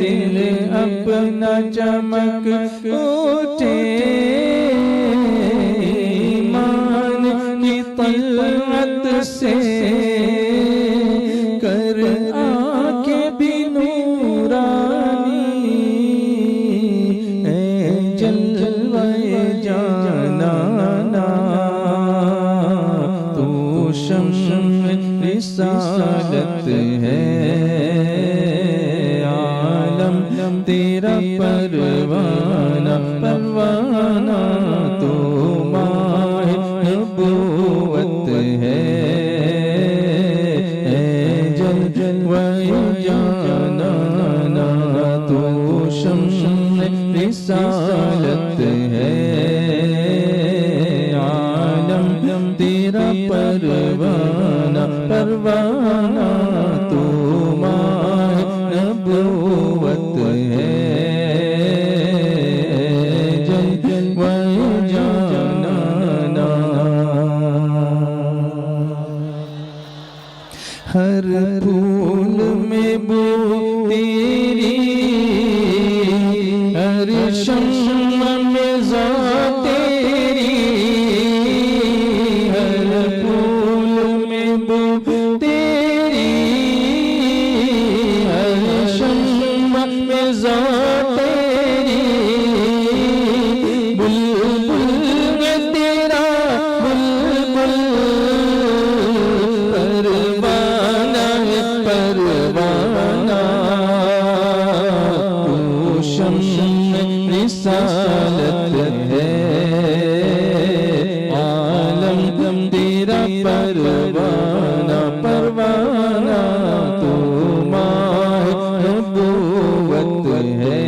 A: دل اپنا چمک اٹھے ایمان کی طلعت سے کر آنکھیں بھی نورانی اے جلوہ جانانا تو شمع رسالت ہے عالم تیرا پروانہ پروانہ تو ماہ نبوت ہے جلوہ جانانا تو شمع رسالت ہے عالم تیرا پروانہ پروانہ تو ماہ نبوت ہے جلوہ جانانا. ہر پھول میں بو تیری ہر شمع میں ذات تیری ہر پھول میں بو تیری ہر شمع میں ذات تیری بلبل ہے تیرا بلبل پروانہ ہے پروانہ تو شمع رسالت ہے عالم تیرا پروانہ پروانہ تو ماہ نبوت ہے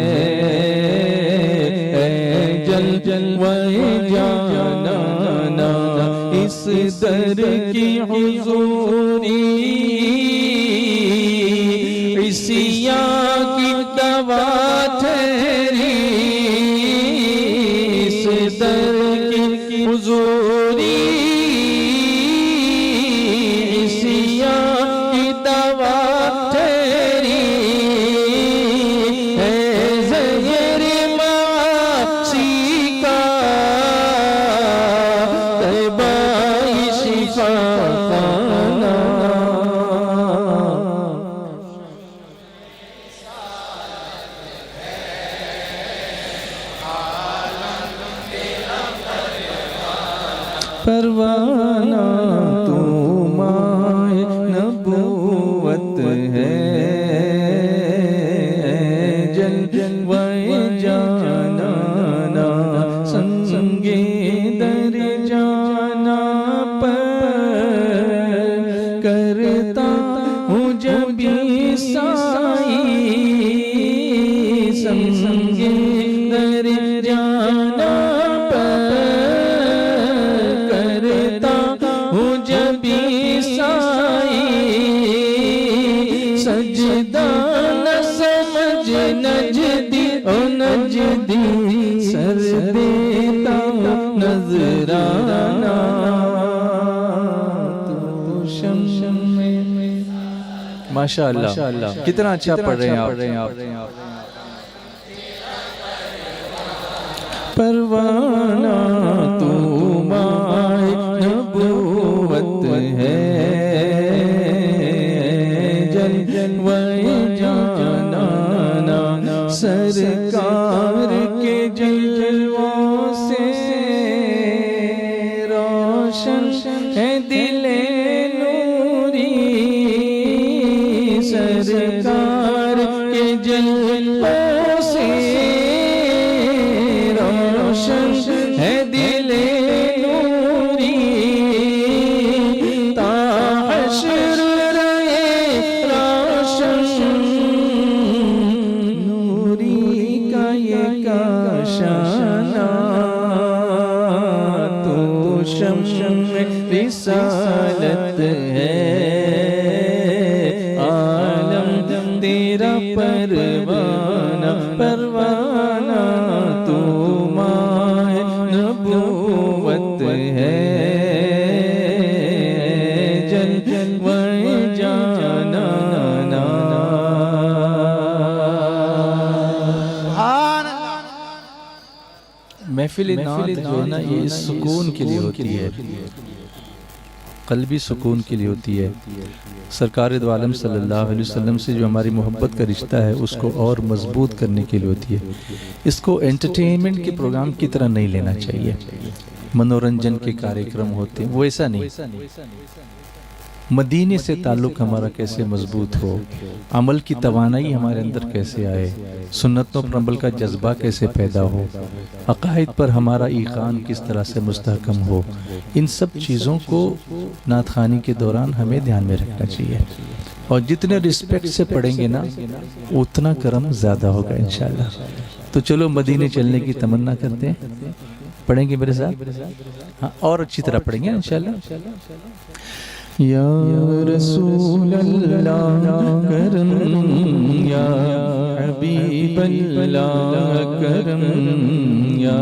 A: جلوہ جانانا اس در کی حضوری عصیاں کی دوا ٹھہری اس در کی حضوری عصیاں کی دوا ٹھہری ہے زہر معاصی کا طیبہ شفا کرتا ہوں جب عیسائی سمجھے در جانا پر کرتا ہوں جب عیسائی سجدہ نہ سمجھ نجدی او نجدی سر دیتا نظرانہ ماشاءاللہ کتنا اچھا پڑھ رہے ہیں آپ پروانہ تو مائے نبوت ہے جلوہ جانانا سرکار کے جلووں سے روشن ہے دل سرکار کے جلووں سے روشن ہے دل نوری تا حشر رہے روشن نوری کا یہ کاشانہ تو شمع رسالت ہے تیرا پروانہ پروانہ تو مائے نبوت ہے جلوہ جانانا محفل نعت جو ہے نا یہ سکون کے لیے ہوتی ہے قلبی سکون کے لیے ہوتی ہے سرکار دو عالم صلی اللہ علیہ وسلم سے جو ہماری محبت کا رشتہ ہے اس کو اور مضبوط کرنے کے لیے ہوتی ہے اس کو انٹرٹینمنٹ کے پروگرام کی طرح نہیں لینا چاہیے منورنجن کے کاریکرم ہوتے ہیں وہ ایسا نہیں مدینے سے تعلق ہمارا کیسے مضبوط ہو عمل کی توانائی ہمارے اندر کیسے آئے سنتوں پر عمل کا جذبہ کیسے پیدا ہو عقائد پر ہمارا ایقان کس طرح سے مستحکم ہو ان سب چیزوں کو نعت خوانی کے دوران ہمیں دھیان میں رکھنا چاہیے اور جتنے رسپیکٹ سے پڑھیں گے نا اتنا کرم زیادہ ہوگا انشاءاللہ تو چلو مدینے چلنے کی تمنا کرتے ہیں پڑھیں گے میرے ساتھ ہاں اور اچھی طرح پڑھیں گے انشاءاللہ یا رسول اللہ کرم یا حبیب اللہ کرم یا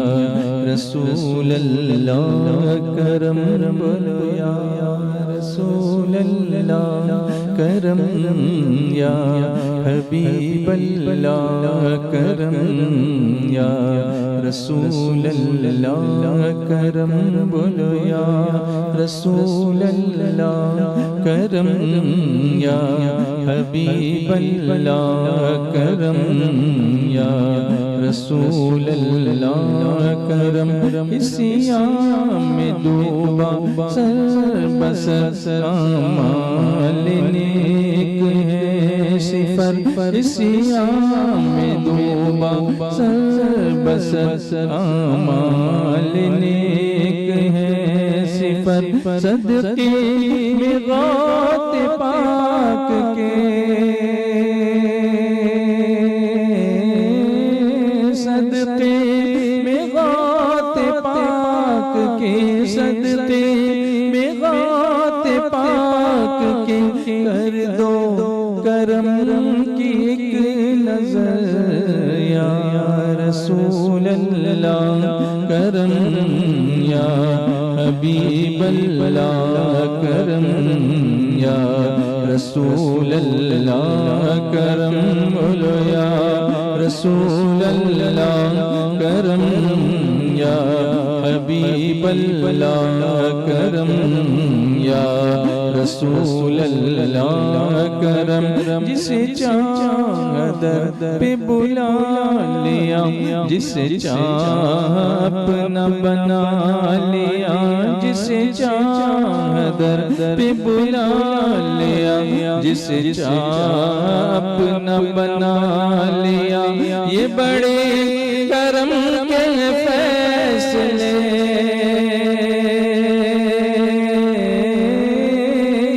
A: رسول اللہ کرم بولو یا رسول اللہ کرم یا حبیب اللہ کرم یا رسول اللہ کرم بولو یا رسول اللہ کرم یا حبیب اللہ کرم یا رسول اللہ کرم اسی آم میں ڈوبا سر بسر اعمال نیک ہے صفر اسی آم میں ڈوبا سر بسر اعمال نیک ہے صفر صدقے میں غوث پاک کے صدقے میں غوث پاک کے صدقے میں غوث پاک کے کر دو کرم کی ایک نظر یا رسول اللہ کرم یا حبیب اللہ کرم یا رسول اللہ کرم بولو یا رسول اللہ کرم یا حبیب اللہ کرم یا رسول اللہ کرم جسے چاہ در پہ بلا لیا جسے چاہ اپنا بنا لیا جسے چاہ در پہ بلا لیا جسے چاہ اپنا بنا لیا یہ بڑے کرم کے فیصلے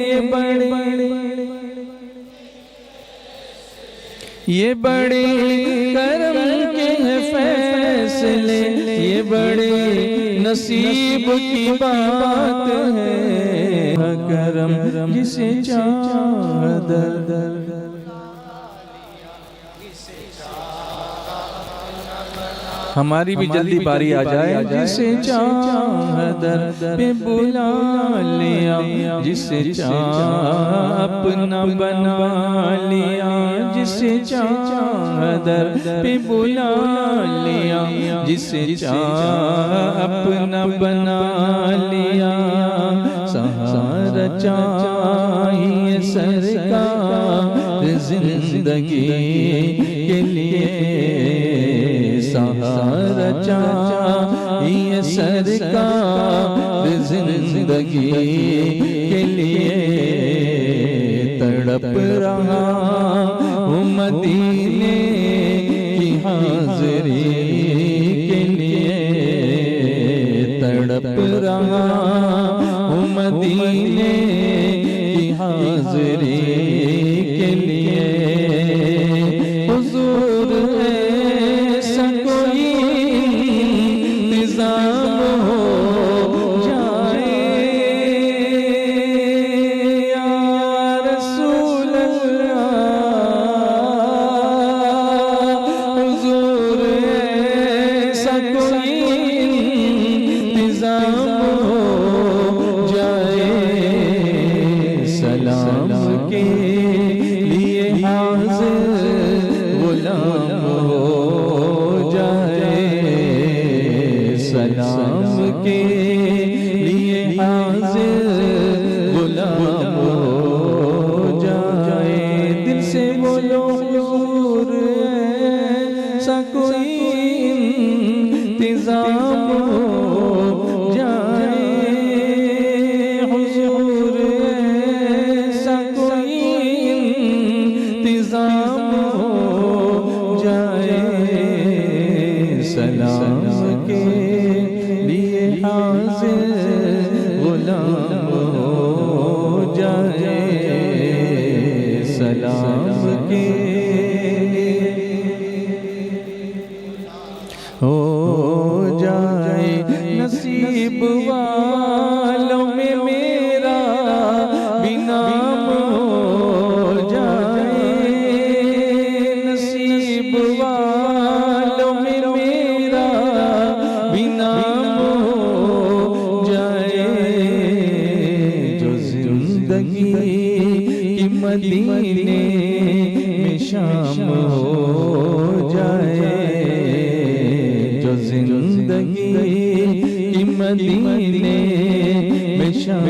A: یہ بڑے یہ بڑے کرم کے ہیں فیصلے، یہ بڑے نصیب کی بات ہے، کرم جسے چاہ در در ہماری بھی جلدی باری آ جائے، جسے چاہ در پہ بلا لیا، جسے چاہ اپنا بنا لیا، جسے چاہ در پہ بلا لیا، جسے چاہ اپنا بنا لیا، سہارا چاہیے سرکار زندگی کے لیے، سہارا چاہیے سرکار زندگی کے لیے، تڑپ رہا ہوں مدینے کی حاضری کے لیے، تڑپ رہا ہوں مدینے کی حاضری کے لیے، حضور ایسا کوئی انتظام ہو جائے، یا رسول اللہ، حضور ایسا کوئی انتظام ہو جائے، سلام کے لیے حاضر غلام ہو جائے، سلام کے لیے حاضر غلام ہو جائے، دل سے بولو حضور ایسا کوئی انتظام ہو جائے، حضور ایسا کوئی انتظام ہو جائے، سلام کے لیے حاضر غلام ہو جائے، سلام کے ہو جائے، نصیب والوں میں میرا بھی نام ہو جائے، نصیب والوں میں میرا بھی نام ہو جائے، جو زندگی کی مدینے میں شام ہو جائے، جو زندگی کی مدینے میں شام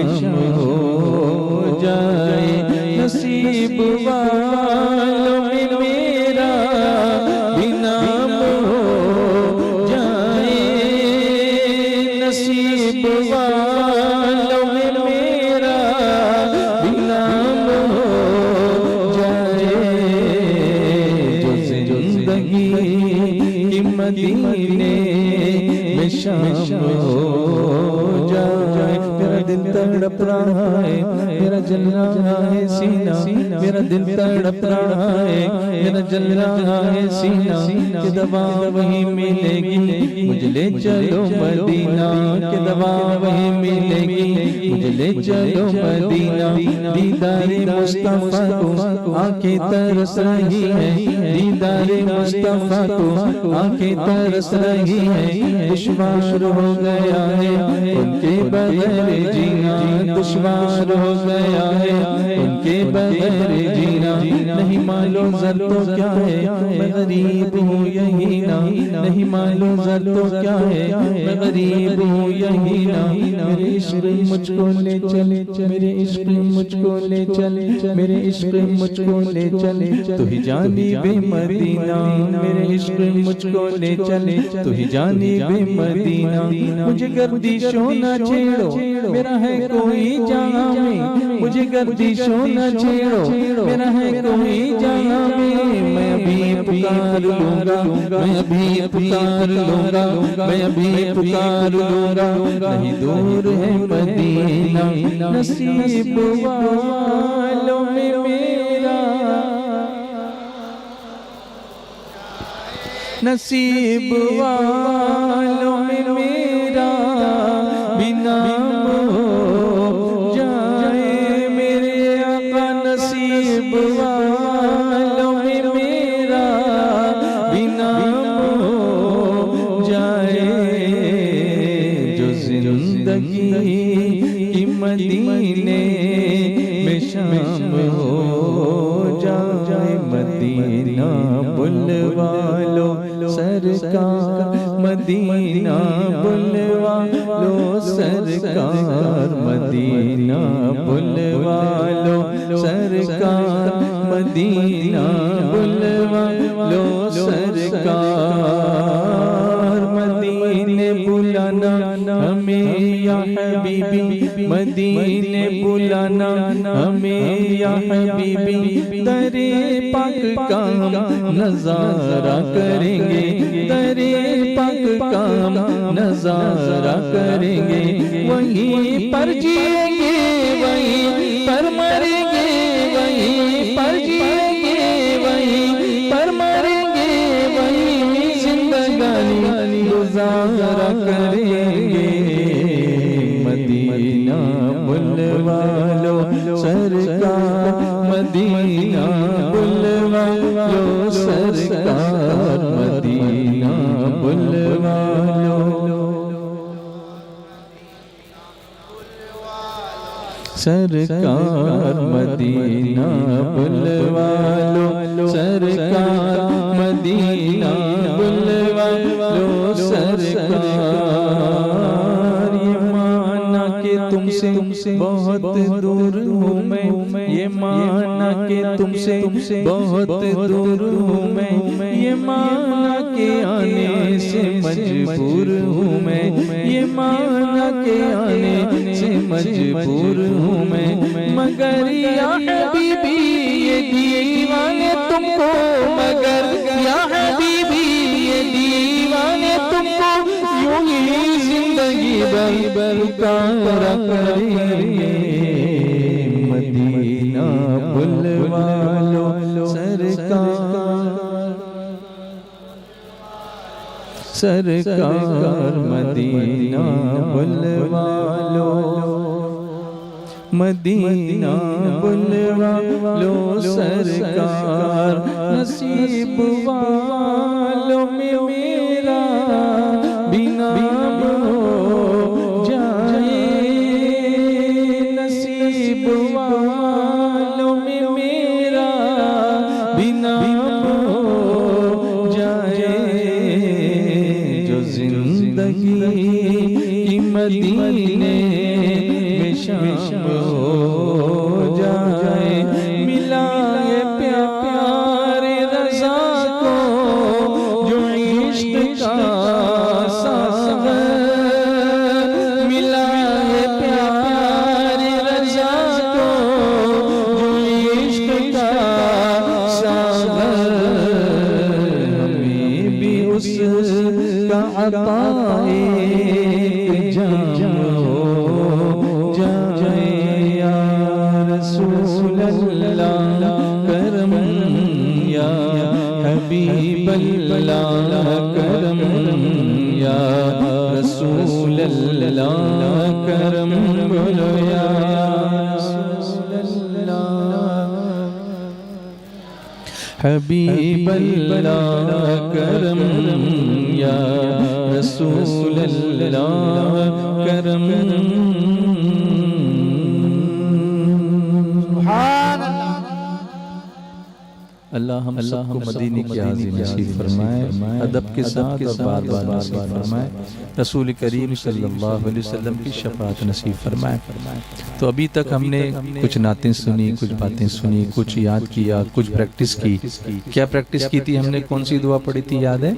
A: ہو جائے، نصیب والوں میں میرا بھی نام ہو جائے، نصیب والوں میں میرا بھی نام ہو جائے، جو زندگی کی مدینے میں شام ہو جائے، میرا دل تڑپ رہا ہے، میرا جل رہا ہے سینہ، میرا دل تڑپ رہا ہے، میرا جل رہا ہے سینہ، کہ دوا وہی ملے گی مجھے لے چلو مدینہ، کہ دوا وہی ملے گی مجھے لے چلو مدینہ، دیدار مصطفیٰ کو آنکھیں ترس رہی ہیں، دیدار مصطفیٰ کو آنکھیں ترس رہی ہیں، دشوار ہو گیا ہے ان کے بغیر جینا، دشوار ہو گیا ہے ان کے بغیر جینا، نہیں معلوم زر تو کیا ہے میں غریب ہوں یہی نا، نہیں معلوم زر تو کیا ہے میں غریب ہوں یہی نا، میرے عشق مجھ کو لے چلے، میرے عشق مجھ کو لے چلے، میرے عشق مجھ کو لے چلے، تو ہی جانب مدینہ، میرے عشق مجھ کو لے چلے، تو ہی جانب مدینہ، مجھے گردشوں نہ چھیڑو میرا ہے کوئی جہاں میں، مجھے گردشوں نہ چھیڑو میرا ہے کوئی جہاں میں، میں ابھی پکار لوں گا، میں ابھی پکار لوں گا، میں ابھی پکار لوں گا، نہیں دور ہے مدینہ، نصیب والوں میں میرا نصیب والوں میں میرا بھی نام ہو جائے میرے آقا نصیب والوں میں میرا بھی نام ہو جائے جو زندگی کی مدینے میں شام ہو جائے مدینہ بلوا لو سرکار مدینہ بلوا لو سرکار مدینہ بلوا لو سرکار مدینہ بلوا لو سرکار مدینے بلانا ہمیں یا حبیبی مدینے بلانا ہمیں یا حبیبی درے پاک کا نظارہ کریں گے درے پاک کا نظارہ کریں گے وہیں پر جئیں گے وہیں پر مریں گے وہیں پر جئیں گے وہیں پر مریں گے وہیں زندگانی گزارا کریں گے مدینہ بلوا لو سرکار مدینہ بلوا لو سرکار مدینہ بلوا لو سرکار مدینہ بلوا لو سرکار مدینہ بلوا لو سرکار یہ مانا کہ تم سے بہت دور ہوں میں یہ مانا کہ تم سے بہت دور ہوں میں یہ مانا کہ آنے سے مجبور ہوں میں یہ مانا کہ آنے سے مجبور ہوں میں مگر یا حبیبی یہ دیوانے تم کو مگر یا حبیبی یہ دیوانے تم کو یوں ہی زندگی بھر پکارا کریں گے مدینہ بلوا لو سرکار مدینہ بلوا لو مدینہ بلوا لو سرکار نصیب والوں میں میرا بھی نام ہو جائے نصیب والوں میں میرا بھی نام ہو جائے جو زندگی کی مدینے میں شام ہو جائے ملا یہ پیار رضا کو جو عشق کا ساغر ملا یہ پیار رضا کو جو عشق کا ساغر ہمیں بھی اس کا عطا ایک جام ہو جائے یا رسول اللہ کرم یا حبیب اللہ کرم یا رسول اللہ کرم بولو یا رسول اللہ حبیب اللہ کرم یا رسول اللہ کرم اللہ ہم سب کو مدینے کی حاضری نصیب فرمائے ادب کے ساتھ اور بات بات نصیب فرمائے رسول کریم صلی اللہ علیہ وسلم کی شفاعت نصیب فرمائے تو ابھی تک ہم نے کچھ نعتیں سنی کچھ باتیں سنی کچھ یاد کیا کچھ پریکٹس کی کیا پریکٹس کی تھی ہم نے کون سی دعا پڑھی تھی یاد ہے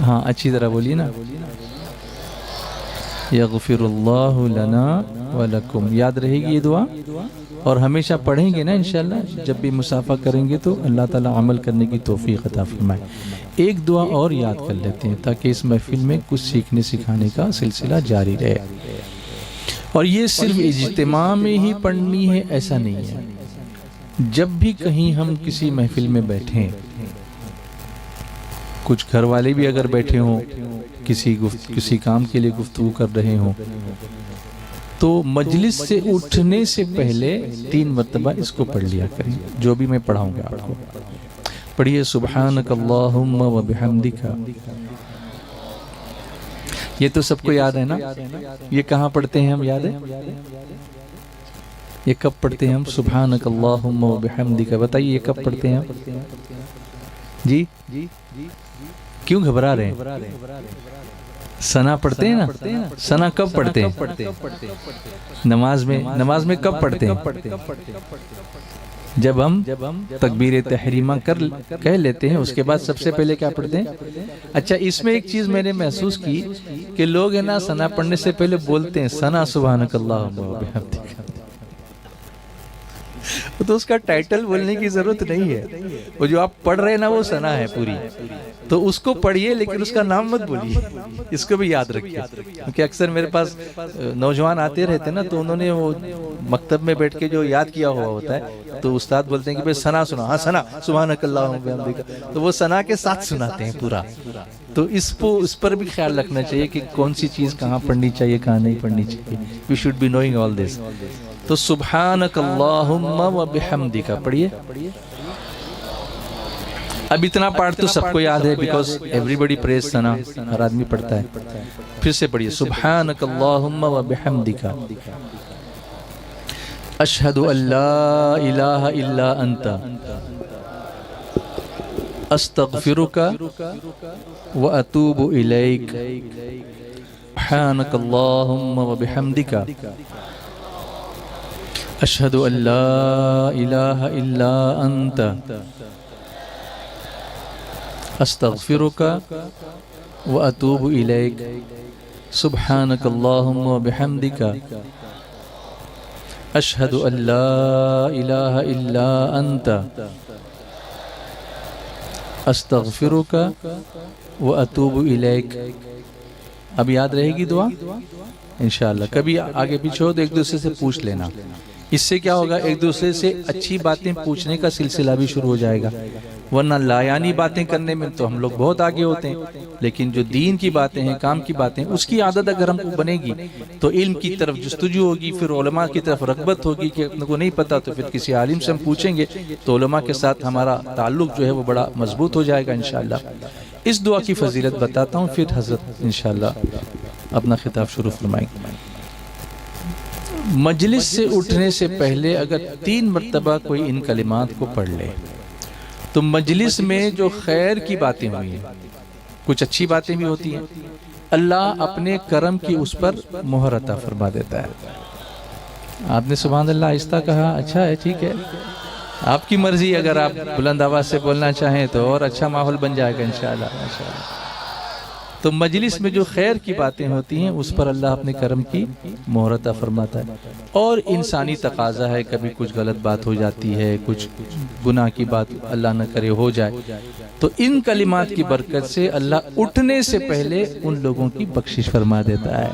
A: ہاں اچھی طرح بولیے نا یغفر اللہ لنا ولکم یاد رہے گی یہ دعا اور ہمیشہ پڑھیں گے نا انشاءاللہ جب بھی مصافحہ کریں گے تو اللہ تعالیٰ عمل کرنے کی توفیق عطا فرمائے ایک دعا اور یاد کر لیتے ہیں تاکہ اس محفل میں کچھ سیکھنے سکھانے کا سلسلہ جاری رہے اور یہ صرف اجتماع میں ہی پڑھنی ہے ایسا نہیں ہے جب بھی کہیں ہم کسی محفل میں بیٹھیں کچھ گھر والے بھی اگر بیٹھے ہوں کسی کام کے لیے گفتگو کر رہے ہوں تو مجلس سے اٹھنے سے پہلے 3 مرتبہ اس کو پڑھ لیا کریں، جو بھی میں پڑھاؤں گا آپ کو۔ پڑھیے سبحانک اللہم و بحمدک۔ یہ تو سب کو یاد ہے نا؟ یہ کہاں پڑھتے ہیں ہم، یاد ہے؟ یہ کب پڑھتے ہیں ہم؟ سبحانک اللہم و بحمدک، بتائیے یہ کب پڑھتے ہیں ہم؟ جی کیوں گھبرا رہے ہیں؟ ثنا پڑھتے ہیں نا؟ ثنا کب پڑھتے ہیں؟ نماز میں کب پڑھتے ہیں؟ جب ہم تکبیر تحریمہ کہہ لیتے ہیں، اس کے بعد سب سے پہلے کیا پڑھتے ہیں؟ اچھا، اس میں ایک چیز میں نے محسوس کی کہ لوگ ہیں نا ثنا پڑھنے سے پہلے بولتے ہیں ثنا سبحانک اللہم و بحمدک، تو اس کا ٹائٹل بولنے کی ضرورت نہیں ہے، وہ جو آپ پڑھ رہے ہیں نا وہ ثنا ہے پوری، تو اس کو پڑھیے لیکن اس کا نام مت بولیے، اس کو بھی یاد رکھیے۔ کیونکہ اکثر میرے پاس نوجوان آتے رہتے ہیں نا، تو انہوں نے وہ مکتب میں بیٹھ کے جو یاد کیا ہوا ہوتا ہے تو استاد بولتے ہیں کہ بھئی ثنا سنا، ہاں ثنا سبحانک اللہم و بحمدک، تو وہ ثنا کے ساتھ سناتے ہیں پورا۔ تو اس پر بھی خیال رکھنا چاہیے کہ کون سی چیز کہاں پڑھنی چاہیے کہاں نہیں پڑھنی چاہیے۔ We should be knowing all this. تو سبحانک اللہم و بحمدک پڑھیے۔ اب اتنا پارٹ تو سب کو یاد ہے، بیکاز ایوری بڈی پریز ثنا، ہر آدمی پڑھتا ہے۔ پھر سے پڑھیے سبحانک اللہم و بحمدک، اشہد ان لا الہ الا انت، استغفرک و اتوب الیک، سبحانک اللہم و بحمدک، اشہد ان لا الہ الا انت، استغفرک و اتوب الیک، سبحانک اللہم و بحمدک، اشہد ان لا الہ الا انت، استغفرک و اتوب الیک۔ اب یاد رہے گی دعا انشاءاللہ۔ کبھی آگے پیچھے ہو تو ایک دوسرے سے پوچھ لینا، اس سے کیا ہوگا، ایک دوسرے سے اچھی باتیں پوچھنے کا سلسلہ بھی شروع ہو جائے گا، ورنہ لایانی باتیں کرنے میں تو ہم لوگ بہت آگے ہوتے ہیں، لیکن جو دین کی باتیں ہیں، کام کی باتیں، اس کی عادت اگر ہم کو بنے گی تو علم کی طرف جستجو ہوگی، پھر علماء کی طرف رغبت ہوگی کہ اپنے کو نہیں پتا تو پھر کسی عالم سے ہم پوچھیں گے، تو علماء کے ساتھ ہمارا تعلق جو ہے وہ بڑا مضبوط ہو جائے گا انشاءاللہ۔ اس دعا کی فضیلت بتاتا ہوں، پھر حضرت انشاءاللہ اپنا خطاب شروع فرمائیں گے۔ مجلس سے اٹھنے سے پہلے اگر 3 مرتبہ کوئی ان کلمات کو پڑھ لے تو مجلس میں جو خیر کی باتیں ہوئی ہیں، کچھ اچھی باتیں بھی ہوتی ہیں، اللہ اپنے کرم کی اس پر مہر عطا فرما دیتا ہے۔ آپ نے سبحان اللہ آہستہ کہا، اچھا ہے، ٹھیک ہے، آپ کی مرضی، اگر آپ بلند آواز سے بولنا چاہیں تو اور اچھا ماحول بن جائے گا انشاءاللہ۔ تو مجلس میں جو خیر کی باتیں ہوتی ہیں اس پر اللہ اپنے کرم کی مہر عطا فرماتا ہے، اور انسانی تقاضا ہے، کبھی کچھ غلط بات ہو جاتی ہے، کچھ گناہ کی بات اللہ نہ کرے ہو جائے، تو ان کلمات کی برکت سے اللہ اٹھنے سے پہلے ان لوگوں کی بخشش فرما دیتا ہے۔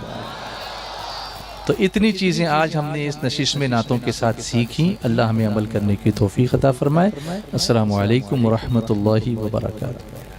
A: تو اتنی چیزیں آج ہم نے اس نشست میں نعتوں کے ساتھ سیکھی، اللہ ہمیں عمل کرنے کی توفیق عطا فرمائے۔ السلام علیکم ورحمۃ اللہ وبرکاتہ۔